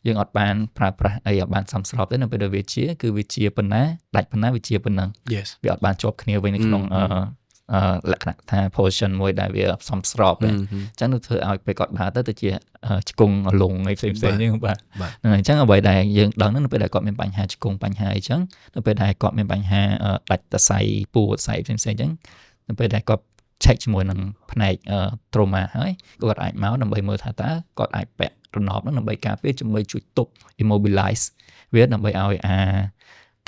យើងអត់បានប្រើប្រាស់អីឲ្យបានសមស្របទេនៅពេលដែលវាជាប៉ុណ្ណាដាច់ប៉ុណ្ណាវាជាប៉ុណ្ណឹងវាអត់បានជាប់គ្នាវិញនៅក្នុងលក្ខណៈថា position មួយដែលវាសមស្របអញ្ចឹងនឹងធ្វើឲ្យពេលគាត់ដើរទៅជាជង្គង់លងអីផ្សេងៗហ្នឹងបាទហ្នឹងហើយអញ្ចឹងអ្វីដែលយើងដឹងនៅពេលដែលគាត់មានបញ្ហាជង្គង់បញ្ហាអីចឹងនៅពេលដែលគាត់មានបញ្ហាដាច់សរសៃពួរសរសៃផ្សេងៗអញ្ចឹងនៅពេលដែលគាត់check ជាមួយនឹងផ្នែក trauma ហើយគាត់អាចមកដើម្បីមើលថាតើគាត់អាចពាក់ រណបហ្នឹងដើម្បីការពារជាមួយជួយទប់ immobilize វាដើម្បីឲ្យ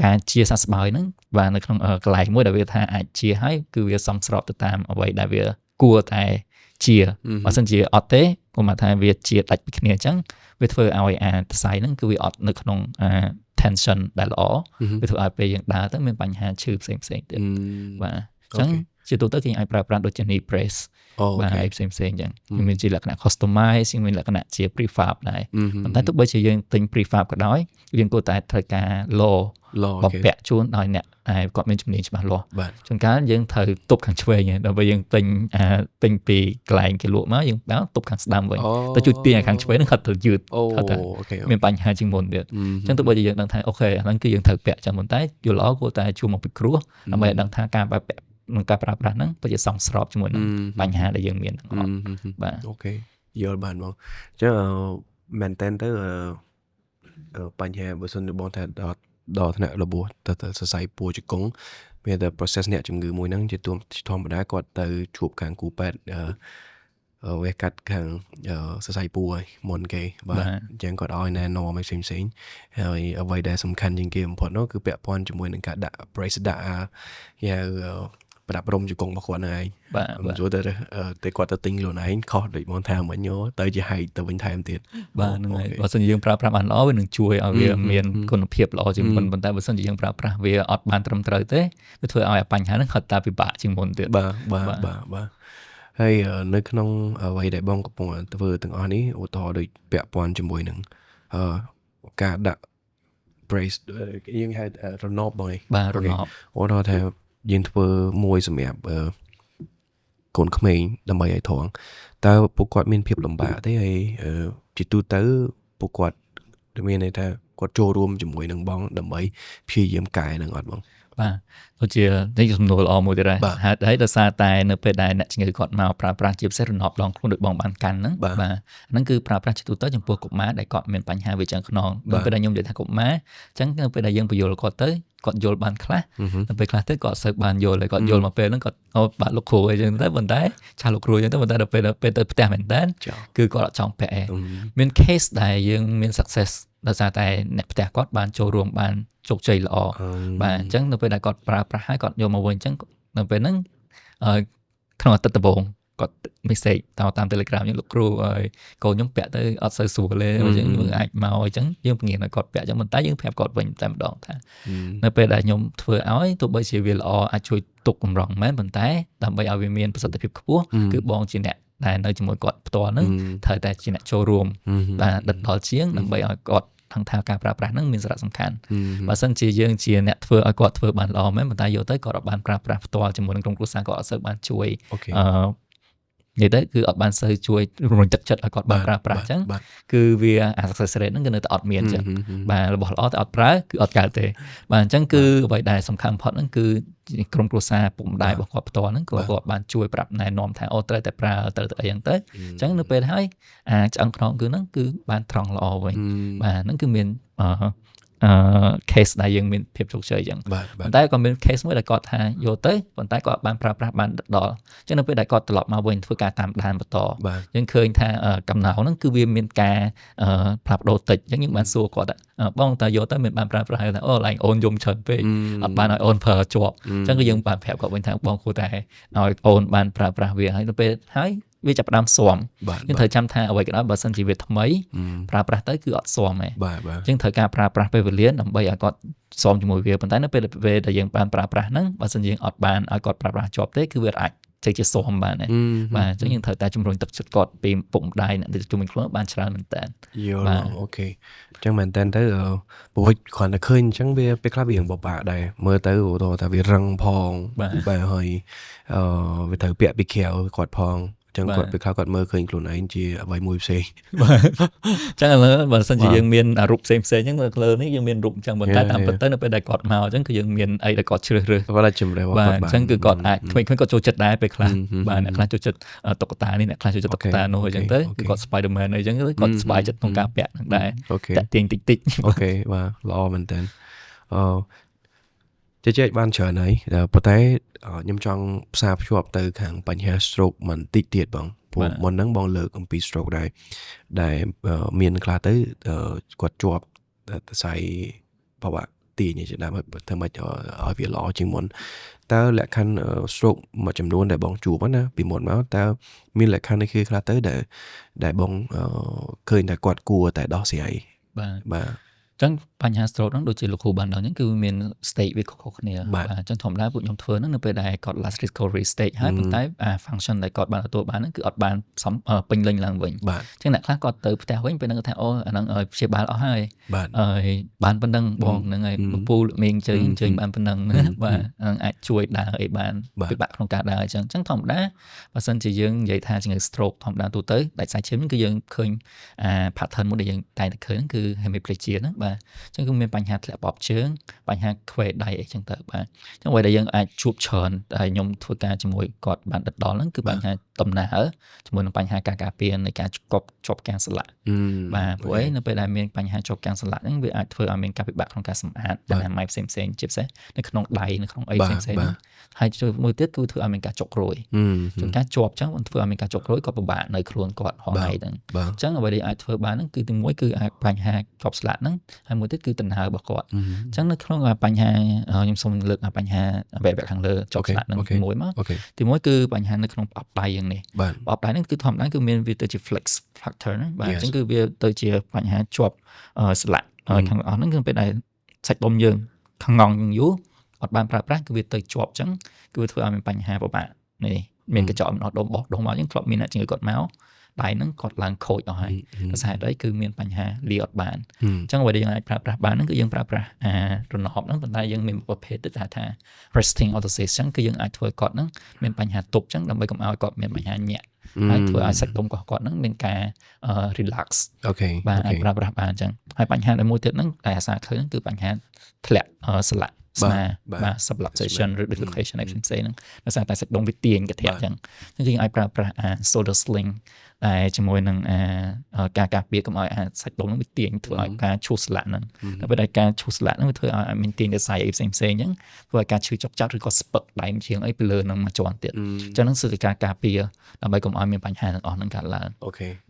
ការជាសះស្បើយហ្នឹងបាទនៅក្នុងកន្លែងមួយដែលវាថាអាចជាហើយគឺវាសមស្របទៅតាមអ្វីដែលវាគួរតែជាបើមិនជាអត់ទេខ្ញុំថាវាជាដាច់ពីគ្នាអញ្ចឹងវាធ្វើឲ្យសរសៃហ្នឹងគឺវាអត់នៅក្នុងtension ដែលល្អវាធ្វើឲ្យពេលយើងដើរទៅមានបញ្ហាឈឺផ្សេងៗទៀតបាទអញ្ចឹងជាទូទៅគេអាចប្រើប្រាស់ដូចជា knee brace បាទហើយផ្សេងៗអញ្ចឹងមានជាលក្ខណៈ customize មានលក្ខណៈជា prefab ដែរប៉ុន្តែទោះបីជាយើងទិញ prefab ក៏ដោយយើងគួរតែត្រូវការ law បំពាក់ជូនឲ្យអ្នកគាត់មានជំនាញច្បាស់លាស់ជួនកាលយើងត្រូវទប់ខាងឆ្វេងដើម្បីយើងទិញពីកន្លែងគេលក់មកយើងទប់ខាងស្ដាំវិញទៅជួយទាញខាងឆ្វេងហ្នឹងគាត់ទៅយឺតគាត់ទៅមានបញ្ហាជាងមុនទៀតអញ្ចឹងទោះបីជាយើងដឹងថាអូខេអាហ្នឹងគឺយើងត្រូវពាក់ចឹងប៉ុន្តែយល់ល្អគួរតែជួបមកពិគ្រោះដើម្បីឲ្យដឹងថាការពាក់និងការប្រើប្រាស់ហ្នឹងពិតជាសមស្របជាមួយនឹងបញ្ហាដែលយើងមានទាំងអស់បាទអូខេយល់បានបងអញ្ចឹងមែនតើទៅបញ្ហាបើសិនជាបងថាដល់ថ្នាក់របួសទៅសរសៃពួរជង្គង់មានតែ process អ្នកជំងឺមួយហ្នឹងជាធម្មតាគាត់ទៅជួបខាងគូពេទ្យវេកាត់ខាងសរសៃពួរឲ្យមុនគេបាទអញ្ចឹងគាត់ឲ្យណែនាំឲ្យផ្សេងៗហើយអ្វីដែលសំខាន់ជាងគេបំផុតនោះគឺពាក់ព័ន្ធជាមួយនឹងការដាក់ brace ដាក់គេហៅប្រដាប់រំជង្គង់របស់គាត់ហ្នឹងឯងបាទចូលទៅគាត់ទៅទិញខ្លួនឯងខុសដូចបងថាមិញទៅជាហែកទៅវិញថែមទៀតបាទហ្នឹងហើយបើសិនជាយើងប្រើប្រាស់បានល្អវានឹងជួយឲ្យវាមានគុណភាពល្អជាងមុនប៉ុន្តែបើសិនជាយើងប្រើប្រាស់វាអត់បានត្រឹមត្រូវទេវាធ្វើឲ្យបញ្ហាហ្នឹងហត់តាពិបាកជាងមុនទៀតបាទហើយនៅក្នុងអ្វីដែលបងកំពុងធ្វើទាំងអស់នេះឧទាហរណ៍ដូចពាក់ព័ន្ធជាមួយនឹងការដាក់ brace យើងហៅរណបបងឯងបាទរណបឧទាហរណ៍ថាយើងធ្វើមួយសម្រាប់កូនក្មេងដើម្បីឲ្យត្រង់តើពួកគាត់មានភាពលំបាកទេហើយជាទូទៅពួកគាត់មានន័យថាគាត់ចូលរួមជាមួយនឹងបងដើម្បីព្យាយាមកែនឹងអត់បងបាទដូចជានេះសំណួរល្អមួយទៀតដែរហេតុអីដោយសារតែនៅពេលដែលអ្នកជំងឺគាត់មកប្រើប្រាស់ជាពិសេសរណបដងខ្លួនដូចបងបានកាន់ហ្នឹងបាទហ្នឹងគឺប្រើប្រាស់ជាទូទៅចំពោះកុមារដែលគាត់មានបញ្ហាវាចឹងខ្នងនៅពេលដែលខ្ញុំនិយាយថាកុមារអញ្ចឹងនៅពេលដែលយើងបញ្យល់គាត់ទៅគាត់យល់បានខ្លះនៅពេលខ្លះទៅគាត់សើបានយល់ហើយគាត់យល់មកពេលហ្នឹងគាត់បាទលោកគ្រូអីចឹងទៅប៉ុន្តែឆាលោកគ្រូអញ្ចឹងទៅប៉ុន្តែដល់ពេលទៅផ្ទះមែនតើគឺគាត់អត់ចង់ពាក់មាន case ដែលយើងមាន success ដោយសារតែអ្នកផ្ទះគាត់បានចូលរួមបានជោគជ័យល្អបាទអញ្ចឹងនៅពេលដែលគាត់ប្រើប្រាស់ហើយគាត់យកមកវិញអញ្ចឹងនៅពេលហ្នឹងក្នុងអាទិត្យដំបូងគាត់ message តាម Telegram យើងលោកគ្រូហើយកូនខ្ញុំពាក់ទៅអត់សូវស្រួលទេអញ្ចឹងយើងអាចមកអញ្ចឹងយើងពង្រៀនឲ្យគាត់ពាក់អញ្ចឹងប៉ុន្តែយើងប្រាប់គាត់វិញតែម្ដងថានៅពេលដែលខ្ញុំធ្វើឲ្យទោះបីជាវាល្អអាចជួយទប់កម្រងមែនប៉ុន្តែដើម្បីឲ្យវាមានប្រសិទ្ធភាពខ្ពស់គឺបងជាអ្នកដែលនៅជាមួយគាត់ផ្ទាល់ហ្នឹងត្រូវតែជាអ្នកចូលរួមបាទដិតដល់ជាងដើម្បីឲ្យគាត់ថងថាការប្រើប្រាស់ហ្នឹងមានសារៈសំខាន់បើសិនជាយើងជាអ្នកធ្វើឲ្យគាត់ធ្វើបានល្អមែនប៉ុន្តែយកទៅគាត់អត់បានប្រើប្រាស់ផ្ទាល់ជាមួយនឹងក្រុមគ្រួសារគាត់អត់សូវបានជួយនិយាយទៅគឺអត់បានសូវជួយរំលឹកទឹកចិត្តឲ្យគាត់បានប្រើប្រាស់អញ្ចឹងគឺវាអា success rate ហ្នឹងគឺនៅតែអត់មានអញ្ចឹងបាទរបស់ល្អតែអត់ប្រើគឺអត់កើតទេបាទអញ្ចឹងគឺអ្វីដែលសំខាន់បំផុតហ្នឹងគឺក្រុមគ្រួសារពុកម្ដាយរបស់គាត់ផ្ទាល់ហ្នឹងគាត់បានជួយប្រាប់ណែនាំថាអូត្រូវតែប្រើត្រូវតែអីហ្នឹងទៅអញ្ចឹងនៅពេលហើយឆ្អឹងខ្នងគឺហ្នឹងគឺបានត្រង់ល្អវិញបាទហ្នឹងគឺមានcase ដែលយើងមានភាពជោគជ័យអញ្ចឹងប៉ុន្តែក៏មាន case មួយដែលគាត់ថាយកទៅប៉ុន្តែគាត់បានប្រើប្រាស់បានដល់អញ្ចឹងនៅពេលដែលគាត់ត្រឡប់មកវិញធ្វើការតាមដានបន្តយើងឃើញថាកំណៅហ្នឹងគឺវាមានការផ្លាស់ប្ដូរតិចអញ្ចឹងយើងបានសួរគាត់បងតើយកទៅមានបានប្រើប្រាស់ថាអូឡើងអូនយំច្រើនពេកអត់បានឲ្យអូនប្រើជាប់អញ្ចឹងគឺយើងបានប្រាប់គាត់វិញថាបងគួរតែឲ្យអូនបានប្រើប្រាស់វាហើយនៅពេលហើយវាចាប់ផ្ដើមស៊ាំយើងត្រូវចាំថាអ្វីក៏ដោយបើសិនជាវាថ្មីប្រើប្រាស់ទៅគឺអត់ស៊ាំទេយើងត្រូវការប្រើប្រាស់ពេលវេលាដើម្បីឲ្យគាត់ស៊ាំជាមួយវាប៉ុន្តែនៅពេលដែលយើងបានប្រើប្រាស់ហ្នឹងបើសិនជាយើងអត់បានឲ្យគាត់ប្រើប្រាស់ជាប់ទេគឺវាអាចចេះជាស៊ាំបានដែរបាទអញ្ចឹងយើងត្រូវតែជំរុញទឹកចិត្តគាត់ពីពុកម្ដាយអ្នកដែលជំនាញខ្លួនបានច្រើនមែនតើបាទអូខេអញ្ចឹងមែនតើទៅព្រោះគ្រាន់តែឃើញអញ្ចឹងវាពេលខ្លះវារៀងបបាក់ដែរមើលទៅថាវារឹងផងបាទហើយវាត្រូវពាក់ពីក្រៅគាត់ផងចឹងគាត់ពេលខ្លះគាត់មើលឃើញខ្លួនឯងជាអ្វីមួយផ្សេងបាទចឹងឥឡូវបើសិនជាយើងមានរូបផ្សេងៗចឹងនៅលើនេះយើងមានរូបចឹងប៉ុន្តែតាមពិតទៅនៅពេលដែលគាត់មកចឹងគឺយើងមានអីដែលគាត់ជ្រើសរើសគាត់ជំរឿនគាត់បាទចឹងគឺគាត់អាចក្មេងៗគាត់ចូលចិត្តដែរពេលខ្លះបាទអ្នកខ្លះចូលចិត្តតុក្កតានេះអ្នកខ្លះចូលចិត្តតុក្កតានោះចឹងទៅគឺគាត់ Spider-Man អីចឹងគាត់ស្បាយចិត្តក្នុងការពាក់ហ្នឹងដែរតាក់ទាញតិចអូខេបាទល្អមែនតើ ចេះបានច្រើនហើយប៉ុន្តែខ្ញុំចង់ផ្សារភ្ជាប់ទៅខាងបញ្ហា stroke មិនតិចទៀតបងព្រោះមុនហ្នឹងបងលើកអំពី stroke ដែលមានខ្លះទៅគាត់ជាប់សរសៃប្រវត្តិទាញជាដើមធ្វើម៉េចឲ្យវាល្អជាងមុនតើលក្ខខណ្ឌ stroke មួយចំនួនដែលបងជួបណាពីមុនមកតើមានលក្ខខណ្ឌនេះគឺខ្លះទៅដែលបងឃើញថាគាត់គួរតែដោះស្រាយបាទចឹងបញ្ហា stroke ហ្នឹងដូចជាលោកគ្រូបានដល់ហ្នឹងគឺមាន stage វាខុសៗគ្នាចឹងធម្មតាពួកខ្ញុំធ្វើហ្នឹងនៅពេលដែលគាត់ last recovery stage ហើយប៉ុន្តែfunction ដែលគាត់បានទទួលបានហ្នឹងគឺអត់បានពេញលេញឡើងវិញចឹងអ្នកខ្លះគាត់ទៅផ្ទះវិញពេលហ្នឹងថាអូអាហ្នឹងឲ្យព្យាបាលអស់ហើយបានប៉ុណ្ណឹងបងហ្នឹងហើយពូមេងជើញបានប៉ុណ្ណឹងបាទអាចជួយដើរអីបានពិបាកក្នុងការដើរអញ្ចឹងធម្មតាបើសិនជាយើងនិយាយថាជំងឺ stroke ធម្មតាទូទៅដាច់សាច់ឈាមគឺយើងឃើញpattern មួយដែលយើងតែឃើញគឺ hemiplegia ហ្នឹងបាទចឹងគឺមានបញ្ហាធ្លាក់បបជើងបញ្ហាខ្វែដៃអីចឹងទៅបាទចឹងអ្វីដែលយើងអាចជួបច្រើនតែខ្ញុំធ្វើការជាមួយគាត់បានដិតដល់ហ្នឹងគឺបញ្ហាដំណើរជាមួយនឹងបញ្ហាការពារនៃការជាប់កាំងសន្លាក់បាទព្រោះឯនៅពេលដែលមានបញ្ហាជាប់កាំងសន្លាក់ហ្នឹងវាអាចធ្វើឲ្យមានការពិបាកក្នុងការសម្អាតអនាម័យផ្សេងៗជាពិសេសនៅក្នុងដៃនៅក្នុងអីផ្សេងៗហ្នឹងហើយមួយទៀតគឺធ្វើឲ្យមានការចុករោយចឹងការជាប់ចឹងมันធ្វើឲ្យមានការចុករោយគាត់ពិបាកនៅខ្លួនគាត់ហងៃហ្នឹងចឹងអ្វីដែលអាចធ្វើបានហ្នឹងគឺទីមួយគឺអាចបញ្ហាជាប់ស្លាក់ហ្នឹងហើយមួយទៀតគឺដង្ហើមរបស់គាត់អញ្ចឹងនៅក្នុងបញ្ហាខ្ញុំសូមលើកបញ្ហាអវយវៈខាងលើជាប់ស្លាក់នឹងមួយមកទីមួយគឺបញ្ហានៅក្នុងប្រអប់ដៃយ៉ាងនេះប្រអប់ដៃហ្នឹងគឺធម្មតាគឺមានវាទៅជា flex factor ណាបាទអញ្ចឹងគឺវាទៅជាបញ្ហាជាប់ស្លាក់ខាងអស់ហ្នឹងគឺពេលដែលសាច់ដុំយើងខងងយូរអត់បានប្រើប្រាស់គឺវាទៅជាប់អញ្ចឹងគឺវាធ្វើឲ្យមានបញ្ហាពិបាកនេះមានកញ្ចក់អំណោះដុំបោះដុំមកអញ្ចឹងធ្លាប់មានអ្នកជំងឺគាត់មកដៃហ្នឹងគាត់ឡើងខូចអស់ហើយដោយសារអីគឺមានបញ្ហាលាអត់បានអញ្ចឹងអ្វីដែលយើងអាចប្រើប្រាស់បានហ្នឹងគឺយើងប្រើប្រាស់រណបហ្នឹងប៉ុន្តែយើងមានប្រភេទទៅថា resting orthosis អញ្ចឹងគឺយើងអាចធ្វើគាត់ហ្នឹងមានបញ្ហាទប់អញ្ចឹងដើម្បីកុំឲ្យគាត់មានបញ្ហាញាក់ហើយធ្វើឲ្យសាច់ដុំរបស់គាត់ហ្នឹងមានការ relax បាទអាចប្រើប្រាស់បានអញ្ចឹងហើយបញ្ហាមួយទៀតហ្នឹងដែលអាសាឃើញគឺបញ្ហាធ្លាក់ស្លាក់ស្មាបាទ subluxation ឬ dislocation អីផ្សេងៗហ្នឹងដោយសារតែសាច់ដុំវាទាញកធាក់អញ្ចឹងយើងអាចប្រើប្រាស់shoulder sling តែជាមួយនឹងការការពារកុំឲ្យសាច់ដុំហ្នឹងវាទាញធ្វើឲ្យការឈូសស្លាក់ហ្នឹងដល់ពេលដែលការឈូសស្លាក់ហ្នឹងវាធ្វើឲ្យមានទាញទៅសាយអីផ្សេងៗអញ្ចឹងធ្វើឲ្យការឈឺចុកចាត់ឬក៏ស្ពឹកដៃជាងអីពីលើនឹងមួយជាន់ទៀតអញ្ចឹងហ្នឹងគឺការការពារដើម្បីកុំឲ្យមានបញ្ហាទាំងអស់ហ្នឹងកើតឡើង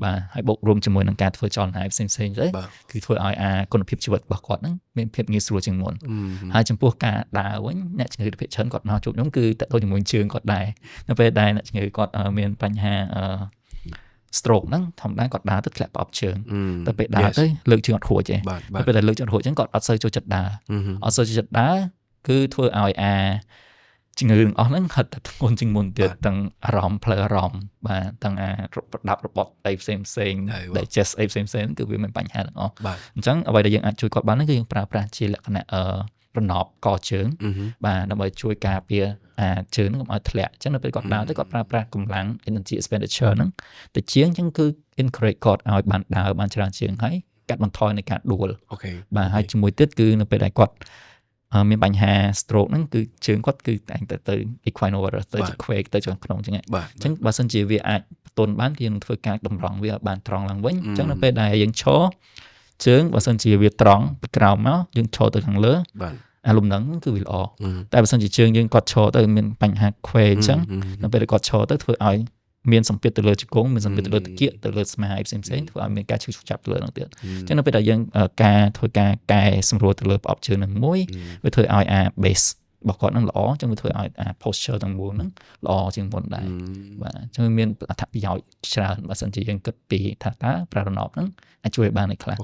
បាទហើយបូករួមជាមួយនឹងការធ្វើចលនាផ្សេងៗទៅគឺធ្វើឲ្យគុណភាពជីវិតរបស់គាត់ហ្នឹងមានភាពងាយស្រួលជាងមុនហើយចំពោះការដើរវិញអ្នកជំងឺភាគច្រើនគាត់មកជួបខ្ញុំគឺតើទៅជាមួយជើងគាត់ដែរនៅពេលដែលអ្នកជំងឺគាត់មានបញ្ហាstroke ហ្នឹងធម្មតាគាត់ដើរទៅធ្លាក់ប្រអប់ជើងតែពេលដើរទៅលើកជើងអត់រួចទេតែពេលដែលលើកជើងរួចអញ្ចឹងគាត់អត់សូវចូលចិត្តដើរអត់សូវចូលចិត្តដើរគឺធ្វើឲ្យជំងឺទាំងអស់ហ្នឹងហិតតែធ្ងន់ជាងមុនទៀតទាំងអារម្មណ៍ផ្លូវអារម្មណ៍បាទទាំងប្រដាប់របត់អីផ្សេងៗ digest អីផ្សេងៗគឺវាមានបញ្ហាទាំងអស់អញ្ចឹងអ្វីដែលយើងអាចជួយគាត់បានហ្នឹងគឺយើងប្រើប្រាស់ជាលក្ខណៈរណបកជើងបាទដើម្បីជួយការពារជើងហ្នឹងកុំឲ្យធ្លាក់អញ្ចឹងនៅពេលគាត់ដើរទៅគាត់ប្រើប្រាស់កម្លាំង energy expenditure ហ្នឹងទៅជាងអញ្ចឹងគឺ encourage គាត់ឲ្យបានដើរបានច្រើនជាងហើយកាត់បន្ថយនៃការដួលបាទហើយជាមួយទៀតគឺនៅពេលដែលគាត់មានបញ្ហា stroke ហ្នឹងគឺជើងគាត់គឺតែងទៅ equinovarus ទៅជាខ្វែកទៅចំក្នុងអញ្ចឹងអញ្ចឹងបើសិនជាវាអាចបន្ទន់បានគឺយើងនឹងធ្វើការតម្រង់វាឲ្យបានត្រង់ឡើងវិញអញ្ចឹងនៅពេលដែលយើងឈរជើងបើសិនជាវាត្រង់ពីក្រោមមកយើងឈរទៅខាងលើអាលំនឹងគឺវាល្អតែបើសិនជាជើងយើងគាត់ឈរទៅមានបញ្ហាខ្វែអញ្ចឹងនៅពេលដែលគាត់ឈរទៅធ្វើឲ្យមានសម្ពាធទៅលើជង្គង់មានសម្ពាធទៅលើតាគៀកទៅលើស្មាអីផ្សេងៗធ្វើឲ្យមានការឈឺចាប់ទៅលើនោះទៀតអញ្ចឹងនៅពេលដែលយើងធ្វើការកែសម្រួលទៅលើប្រអប់ជើងនឹងមួយវាធ្វើឲ្យbase របស់គាត់នឹងល្អអញ្ចឹងវាធ្វើឲ្យposture ទាំងមូលហ្នឹងល្អជាងមុនដែរបាទអញ្ចឹងមានអត្ថប្រយោជន៍ច្រើនបើសិនជាយើងគិតពីថាតើប្ររណបហ្នឹងអាចជួយបានឯខ្លះ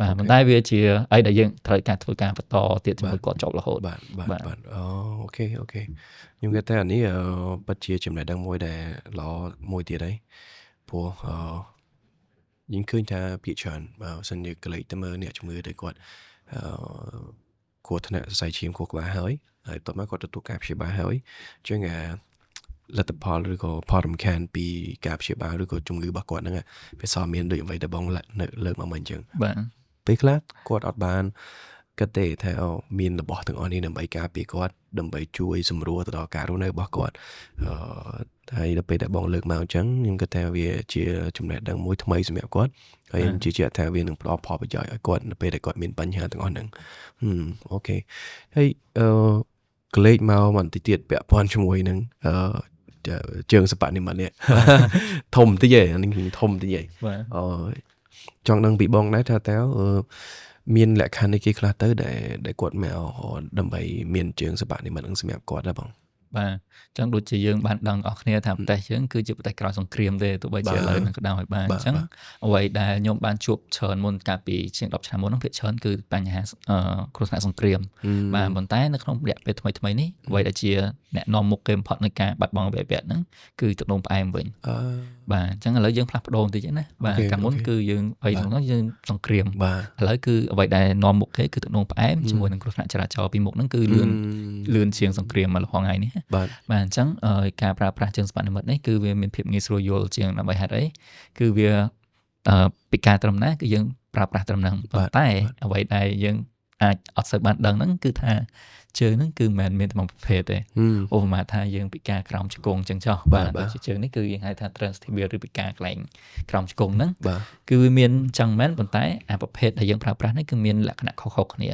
បាទប៉ុន្តែវាជាអីដែលយើងត្រូវការធ្វើការបន្តទៀតជាមួយគាត់ចប់រហូតបាទអូខេខ្ញុំគិតថានេះពិតជាចំណេះដឹងមួយដែលល្អមួយទៀតហើយព្រោះយើងឃើញថាភាគច្រើនបើសិនជាក្លែកទៅមើលអ្នកជំងឺទៅគាត់គ្រោះថ្នាក់សរសៃឈាមខួរក្បាលហើយតោះមកគាត់ទទួលការព្យាបាលហើយអញ្ចឹងលទ្ធផលឬក៏ផលរំខានពីការព្យាបាលឬក៏ជំងឺរបស់គាត់ហ្នឹងវាសមានដូចអ្វីដែលបងលើកមកមិញអញ្ចឹងបាទពេលខ្លះគាត់អត់បានគិតទេថាមានរបស់ទាំងអស់នេះដើម្បីការពារគាត់ដើម្បីជួយសម្រួលទៅដល់ការរស់នៅរបស់គាត់ហើយដល់ពេលដែលបងលើកមកអញ្ចឹងខ្ញុំគិតថាវាជាចំណេះដឹងមួយថ្មីសម្រាប់គាត់ហើយខ្ញុំជឿជាក់ថាវានឹងផ្ដល់ផលប្រយោជន៍ឲ្យគាត់នៅពេលដែលគាត់មានបញ្ហាទាំងអស់ហ្នឹងអូខេហើយ ក្លេកមកមិនតិចទៀតពាក់ព័ន្ធជាមួយនឹងជើងសិប្បនិម្មិតនេះធំតិចឯងនេះធំតិចឯងចង់ដឹងពីបងដែរថាតើមានលក្ខខណ្ឌនេះគេខ្លះទៅដែលគាត់មកដើម្បីមានជើងសិប្បនិម្មិតនឹងសម្រាប់គាត់ដែរបងបាទចឹងដូចជាយើងបានដឹងអស់គ្នាថាប្រទេសយើងគឺជាប្រទេសក្រោយសង្គ្រាមទេទោះបីជាឥឡូវនឹងក៏ដោយបាទអញ្ចឹងអ្វីដែលខ្ញុំបានជួបច្រើនមុនកាលពីជាង10ឆ្នាំមុនហ្នឹងភាគច្រើនគឺបញ្ហាគ្រោះថ្នាក់សង្គ្រាមបាទប៉ុន្តែនៅក្នុងរយៈពេលថ្មីនេះអ្វីដែលជាអ្នកនាំមុខគេបំផុតនៃការបាត់បង់វិវត្តហ្នឹងគឺទឹកនោមផ្អែមវិញបាទអញ្ចឹងឥឡូវយើងផ្លាស់ប្ដូរបន្តិចណាបាទកាលមុនគឺយើងអីហ្នឹងយើងសង្គ្រាមឥឡូវគឺអ្វីដែលនាំមុខគេគឺទឹកនោមផ្អែមជាមួយនឹងគ្រោះថ្នាក់ចរាចរណ៍ពីមុខហ្នឹងគឺលឿនជាងសង្គ្រាមមកលហងៃនេះបាទអញ្ចឹងការប្រើប្រាស់ជើងសិប្បនិម្មិតនេះគឺវាមានភាពងាយស្រួលយល់ជាងដើម្បីហេតុអីគឺវាពីការត្រឹមណាគឺយើងប្រើប្រាស់ត្រឹមហ្នឹងប៉ុន្តែអ្វីដែលយើងអាចអត់សូវបានដឹងហ្នឹងគឺថាជើងហ្នឹងគឺមិនមែនមានតែមួយប្រភេទទេឧបមាថាយើងពិការក្រោមជង្គង់ចឹងចុះបាទដូចជាជើងនេះគឺយើងហៅថា transtibial ឬពិការកន្លែងក្រោមជង្គង់ហ្នឹងគឺវាមានចឹងមែនប៉ុន្តែអាប្រភេទដែលយើងប្រើប្រាស់នេះគឺមានលក្ខណៈខុសៗគ្នា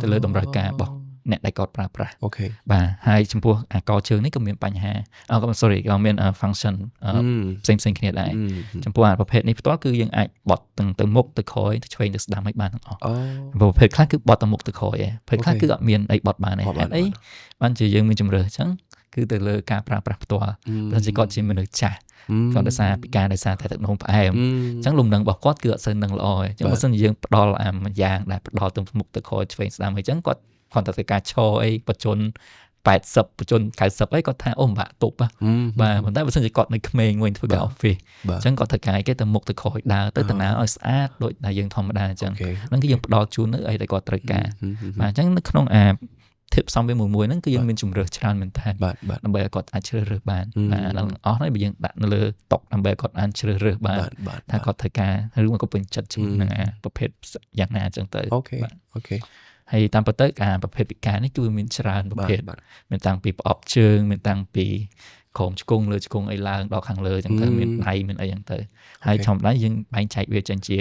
ទៅលើតម្រូវការរបស់អ្នកដែលគាត់ប្រើប្រាស់អូខេបាទហើយចំពោះអាកជើងនេះក៏មានបញ្ហាក៏មាន function ផ្សេងគ្នាដែរចំពោះអាប្រភេទនេះផ្ទាល់គឺយើងអាចបត់ទៅមុខទៅក្រោយទៅឆ្វេងទៅស្ដាំឲ្យបានទាំងអស់ប្រភេទខ្លះគឺបត់ទៅមុខទៅក្រោយឯងប្រភេទខ្លះគឺអត់មានអីបត់បានទេហេតុអីបានជាយើងមានជំរឿអញ្ចឹងគឺទៅលើការប្រើប្រាស់ផ្ទាល់ព្រោះជាគាត់ជាមនុស្សចាស់គាត់ដោយសារពិការដោយសារតែទឹកនោមផ្អែមអញ្ចឹងលំនឹងរបស់គាត់គឺអត់សូវនឹងល្អទេអញ្ចឹងបើសិនជាយើងផ្ដល់អាមួយយ៉ាងដែលផ្ដល់ទៅមុខទៅក្រោយឆ្វេងស្ដាំអីចឹងគាត់តែធ្វើការឈរអីបច្ចុប្បន្ន80បច្ចុប្បន្ន90អីគាត់ថាអូម្បាក់ទប់បាទប៉ុន្តែបើសិនជាគាត់នៅក្មេងវិញធ្វើការ office អញ្ចឹងគាត់ធ្វើការគេទៅមុខទៅក្រោយដើរទៅតាណាឲ្យស្អាតដូចដែលយើងធម្មតាអញ្ចឹងហ្នឹងគឺយើងផ្ដល់ជូននៅអីដែលគាត់ត្រូវការបាទអញ្ចឹងនៅក្នុងអាធិបផ្សំវាមួយហ្នឹងគឺយើងមានជំរើសច្រើនមែនតើដើម្បីឲ្យគាត់អាចជ្រើសរើសបានបាទដល់អស់ហើយបើយើងដាក់នៅលើតុដើម្បីឲ្យគាត់អាចជ្រើសរើសបានថាគាត់ត្រូវការឬមកក៏ពេញចិត្តជាមួយនឹងអាប្រភេទយ៉ាងណាអញ្ចឹងទៅអូខេហើយតាមពិតទៅការប្រភេទពិការនេះគឺមានច្រើនប្រភេទមានតាំងពីប្រអប់ជើងមានតាំងពីក្រោមជង្គង់លើជង្គង់អីឡើងដល់ខាងលើអញ្ចឹងទៅមានដៃមានអីអញ្ចឹងទៅហើយធម្មតាយើងបែងចែកវាចេញជា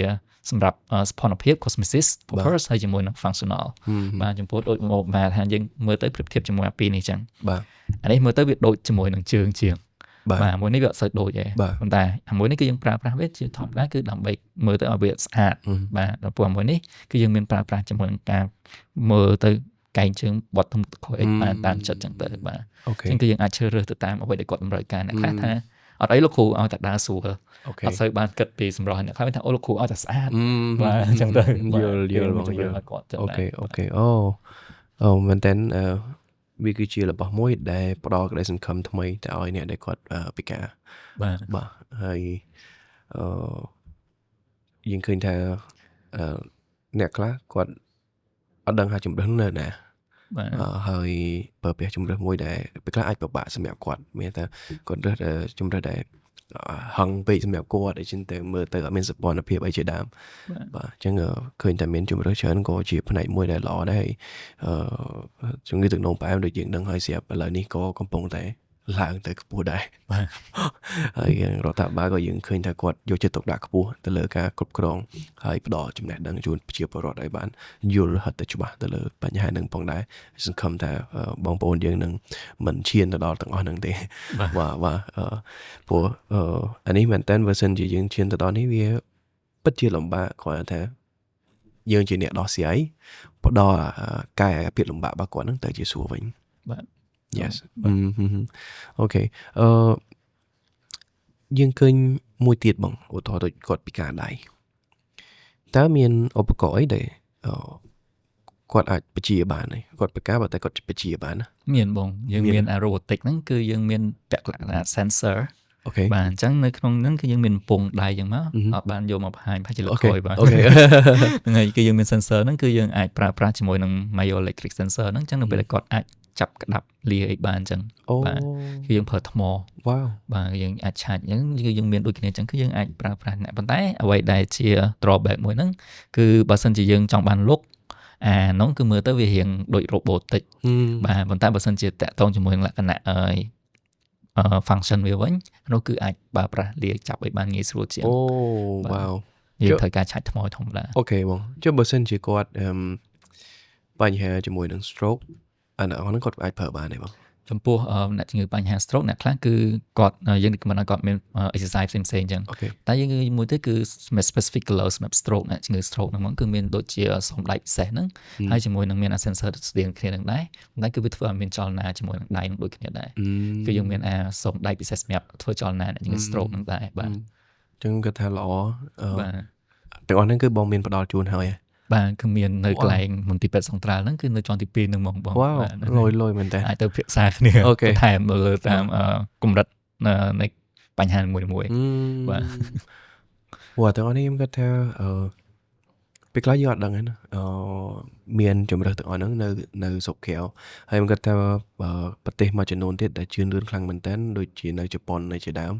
សម្រាប់សភនភាព cosmesis purpose ហើយជាមួយនឹង functional បាទចំពោះដូចមកថាយើងមើលទៅប្រៀបធៀបជាមួយអាពីរនេះអញ្ចឹងបាទអានេះមើលទៅវាដូចជាមួយនឹងជើងជាងបាទមួយនេះវាអត់សូវដូចទេប៉ុន្តែមួយនេះគឺយើងប្រើប្រាស់វាជាធម្មតាគឺដើម្បីមើលទៅឲ្យវាស្អាតបាទដល់ព្រោះមួយនេះគឺយើងមានប្រើប្រាស់ជាមួយនឹងការមើលទៅកែងជើងបត់ទៅខុសអីបានតាមចិត្តចឹងទៅបាទអញ្ចឹងគឺយើងអាចជ្រើសរើសទៅតាមអ្វីដែលគាត់តម្រូវការអ្នកខ្លះថាអត់អីលោកគ្រូឲ្យតែដើរស្រួលអត់សូវបានគិតពីសម្រស់អ្នកខ្លះថាអូលោកគ្រូឲ្យតែស្អាតបាទអញ្ចឹងទៅយល់មកឲ្យគាត់ចឹងដែរអូខេអូមែនតើវាគឺជារបស់មួយដែលផ្ដល់ក្តីសង្ឃឹមថ្មីទៅឲ្យអ្នកដែលគាត់ពិការបាទហើយយើងឃើញថាអ្នកខ្លះគាត់អត់ដឹងថាជំរើសនៅណាបាទហើយប្រើប្រាស់ជំរើសមួយដែលពេលខ្លះអាចពិបាកសម្រាប់គាត់មានតែគាត់រើសជំរើសដែលហឹងពេកសម្រាប់គាត់អីចឹងទៅមើលទៅអត់មានសព្វនភាពអីជាដើមបាទអញ្ចឹងឃើញតែមានជំរើសច្រើនក៏ជាផ្នែកមួយដែលល្អដែរជំងឺទឹកនោមផ្អែមដូចយើងដឹងហើយស្រាប់ឥឡូវនេះក៏កំពុងតែឡើងទៅខ្ពស់ដែរបាទហើយរដ្ឋាភិបាលក៏យើងឃើញថាគាត់យកចិត្តទុកដាក់ខ្ពស់ទៅលើការគ្រប់គ្រងហើយផ្ដល់ចំណេះដឹងជូនប្រជាពលរដ្ឋឲ្យបានយល់ហិតទៅច្បាស់ទៅលើបញ្ហានឹងផងដែរសង្ឃឹមថាបងប្អូនយើងនឹងមិនឈានទៅដល់ទាំងអស់ហ្នឹងទេបាទព្រោះអានេះមែនតើ version ជាយើងឈានទៅដល់នេះវាពិតជាលំបាកគ្រាន់តែថាយើងជាអ្នកដោះស្រាយផ្ដល់កាយភាពលំបាករបស់គាត់ហ្នឹងទៅជាស្រួលវិញបាទYes អូខេយើងឃើញមួយទៀតបងឧទាហរណ៍ដូចគាត់ពិការដៃតើមានឧបករណ៍អីដែលគាត់អាចបញ្ជាបានទេគាត់ពិការតែគាត់បញ្ជាបានណាមានបងយើងមាន robotic ហ្នឹងគឺយើងមានពាក់លក្ខណៈ sensor អូខេបាទអញ្ចឹងនៅក្នុងហ្នឹងគឺយើងមានពងដៃអញ្ចឹងមកអត់បានយកមកបង្ហាញផាច់ជាលើកក្រោយបាទអូខេហ្នឹងហើយគឺយើងមាន sensor ហ្នឹងគឺយើងអាចប្រើប្រាស់ជាមួយនឹង myoelectric sensor ហ្នឹងអញ្ចឹងនៅពេលគាត់អាចចាប់ក្តាប់លាអីបានអញ្ចឹងបាទគឺយើងប្រើថ្មបាទយើងអាចឆាច់អញ្ចឹងគឺយើងមានដូចគ្នាអញ្ចឹងគឺយើងអាចប្រើប្រាស់ប៉ុន្តែអ្វីដែលជា drawback មួយហ្នឹងគឺបើសិនជាយើងចង់បានលុកអានោះគឺមើលទៅវារៀងដូច robot តិចបាទប៉ុន្តែបើសិនជាតាក់ទងជាមួយនឹងលក្ខណៈfunction វាវិញនោះគឺអាចប្រើប្រាស់លាចាប់ឲ្យបានងាយស្រួលជាងអូវ៉ាវយើងត្រូវការឆាច់ថ្មធម្មតាអូខេបងចុះបើសិនជាគាត់បញ្ហាជាមួយនឹង stroke អាហ្នឹងគាត់អាចប្រើបានទេបង ចំពោះអ្នកជំងឺបញ្ហា stroke អ្នកខ្លះគឺគាត់យើងនិយាយមិនឲ្យគាត់មាន exercise ផ្សេងៗអញ្ចឹង អូខេ តែយើងមួយទៀតគឺ specific color សម្រាប់ stroke អ្នកជំងឺ stroke ហ្នឹងគឺមានដូចជាសំដែកពិសេសហ្នឹងហើយជាមួយនឹងមាន sensor ស្តៀងគ្នានឹងដែរតែគឺវាធ្វើឲ្យមានចលនាជាមួយនឹងដៃនឹងដូចគ្នាដែរគឺយើងមានសំដែកពិសេសសម្រាប់ធ្វើចលនាអ្នកជំងឺ stroke ហ្នឹងដែរបាទ អញ្ចឹងគាត់ថាល្អ បាទ ទាំងអស់ហ្នឹងគឺបងមានផ្ដល់ជូនហើយ បាទគឺមាននៅកន្លែងមន្ទីរពេទ្យសង្ត្រាល់ហ្នឹងគឺនៅជាន់ទី2ហ្នឹងហ្មងបង វ៉ាវលយមែនតើ អាចទៅពិភាក្សាគ្នាបន្ថែមលើតាមកម្រិតនៃបញ្ហាមួយបាទ វ៉ាទាំងអស់នេះខ្ញុំគាត់ថាពេលខ្លះយើងអត់ដឹងទេណាមានជំរើសទាំងអស់ហ្នឹងនៅស្រុកក្រៅហើយខ្ញុំគាត់ថាប្រទេសមួយចំនួនទៀតដែលជឿនលឿនខ្លាំងមែនតើដូចជានៅជប៉ុននៅជាដើម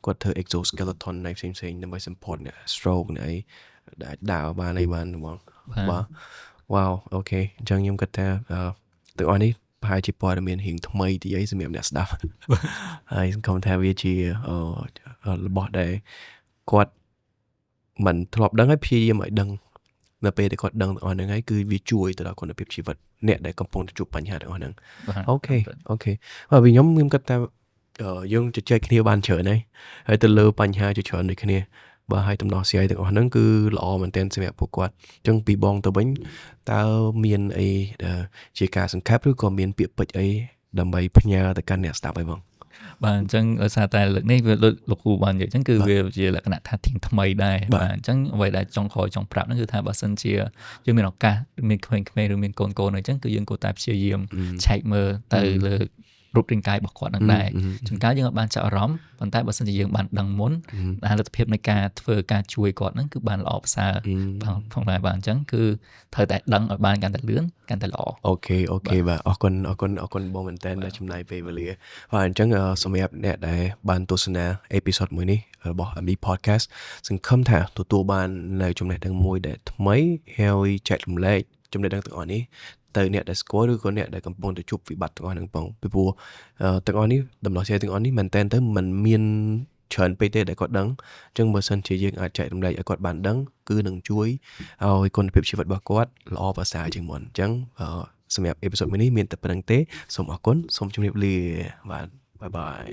គាត់ធ្វើ exoskeleton នៃផ្សេងៗដើម្បី support អ្នក stroke អ្នកអីដែលអាចដើរបានអីបានហ្មងបាទវ៉ាវអូខេអញ្ចឹងខ្ញុំគាត់ថាទាំងអស់នេះប្រហែលជាព័ត៌មានរៀងថ្មីទីអីសម្រាប់អ្នកស្ដាប់ហើយសង្ឃឹមថាវាជារបស់ដែលគាត់មិនធ្លាប់ដឹងហើយព្យាយាមឲ្យដឹងនៅពេលដែលគាត់ដឹងទាំងអស់ហ្នឹងហើយគឺវាជួយទៅដល់គុណភាពជីវិតអ្នកដែលកំពុងជួបបញ្ហាទាំងអស់ហ្នឹងអូខេបាទពីខ្ញុំគាត់ថាយើងជជែកគ្នាបានច្រើនហើយទៅលើបញ្ហាជាច្រើនដូចគ្នាបាទហើយដំណោះស្រាយទាំងអស់ហ្នឹងគឺល្អមែនទែនសម្រាប់ពួកគាត់អញ្ចឹងពីបងទៅវិញតើមានអីជាការសង្ខេបឬក៏មានពាក្យពេចន៍អីដើម្បីផ្ញើទៅកាន់អ្នកស្ដាប់ហើយបងបាទអញ្ចឹងដោយសារតែលើកនេះវាលោកគ្រូបាននិយាយអញ្ចឹងគឺវាជាលក្ខណៈថាធៀងថ្មីដែរបាទអញ្ចឹងអ្វីដែលចង់ខចង់ប្រាប់ហ្នឹងគឺថាបើសិនជាយើងមានឱកាសមានក្មេងៗឬមានកូនៗអញ្ចឹងគឺយើងគួរតែព្យាយាមឆែកមើលទៅលើរូបរាងកាយរបស់គាត់នឹងដែរជួនកាលយើងអត់បានចាប់អារម្មណ៍ប៉ុន្តែបើសិនជាយើងបានដឹងមុនលទ្ធភាពនៃការធ្វើការជួយគាត់ហ្នឹងគឺបានល្អប្រសើរផងដែរបាទអញ្ចឹងគឺត្រូវតែដឹងឲ្យបានកាន់តែលឿនកាន់តែល្អអូខេបាទអរគុណបងមែនតើដែលចំណាយពេលវេលាបាទអញ្ចឹងសម្រាប់អ្នកដែលបានទស្សនាអេពីសូតមួយនេះរបស់ MD Podcast សង្ឃឹមថាទទួលបាននៅចំណេះដឹងមួយដែលថ្មីហើយចែករំលែកចំណេះដឹងទាំងអស់នេះទៅអ្នកដែលស្គាល់ឬក៏អ្នកដែលកំពុងតែជួបវិបត្តិទាំងអស់ហ្នឹងបងពីព្រោះទាំងអស់នេះដំណោះស្រាយទាំងអស់នេះមែនតើទៅมันមានច្រើនពេកទេដែលគាត់ដឹងអញ្ចឹងបើសិនជាយើងអាចចែករំលែកឲ្យគាត់បានដឹងគឺនឹងជួយឲ្យគុណភាពជីវិតរបស់គាត់ល្អប្រសើរជាងមុនអញ្ចឹងសម្រាប់អេពីសូតមួយនេះមានតែប៉ុណ្្នឹងទេសូមអរគុណសូមជម្រាបលាបាទបាយ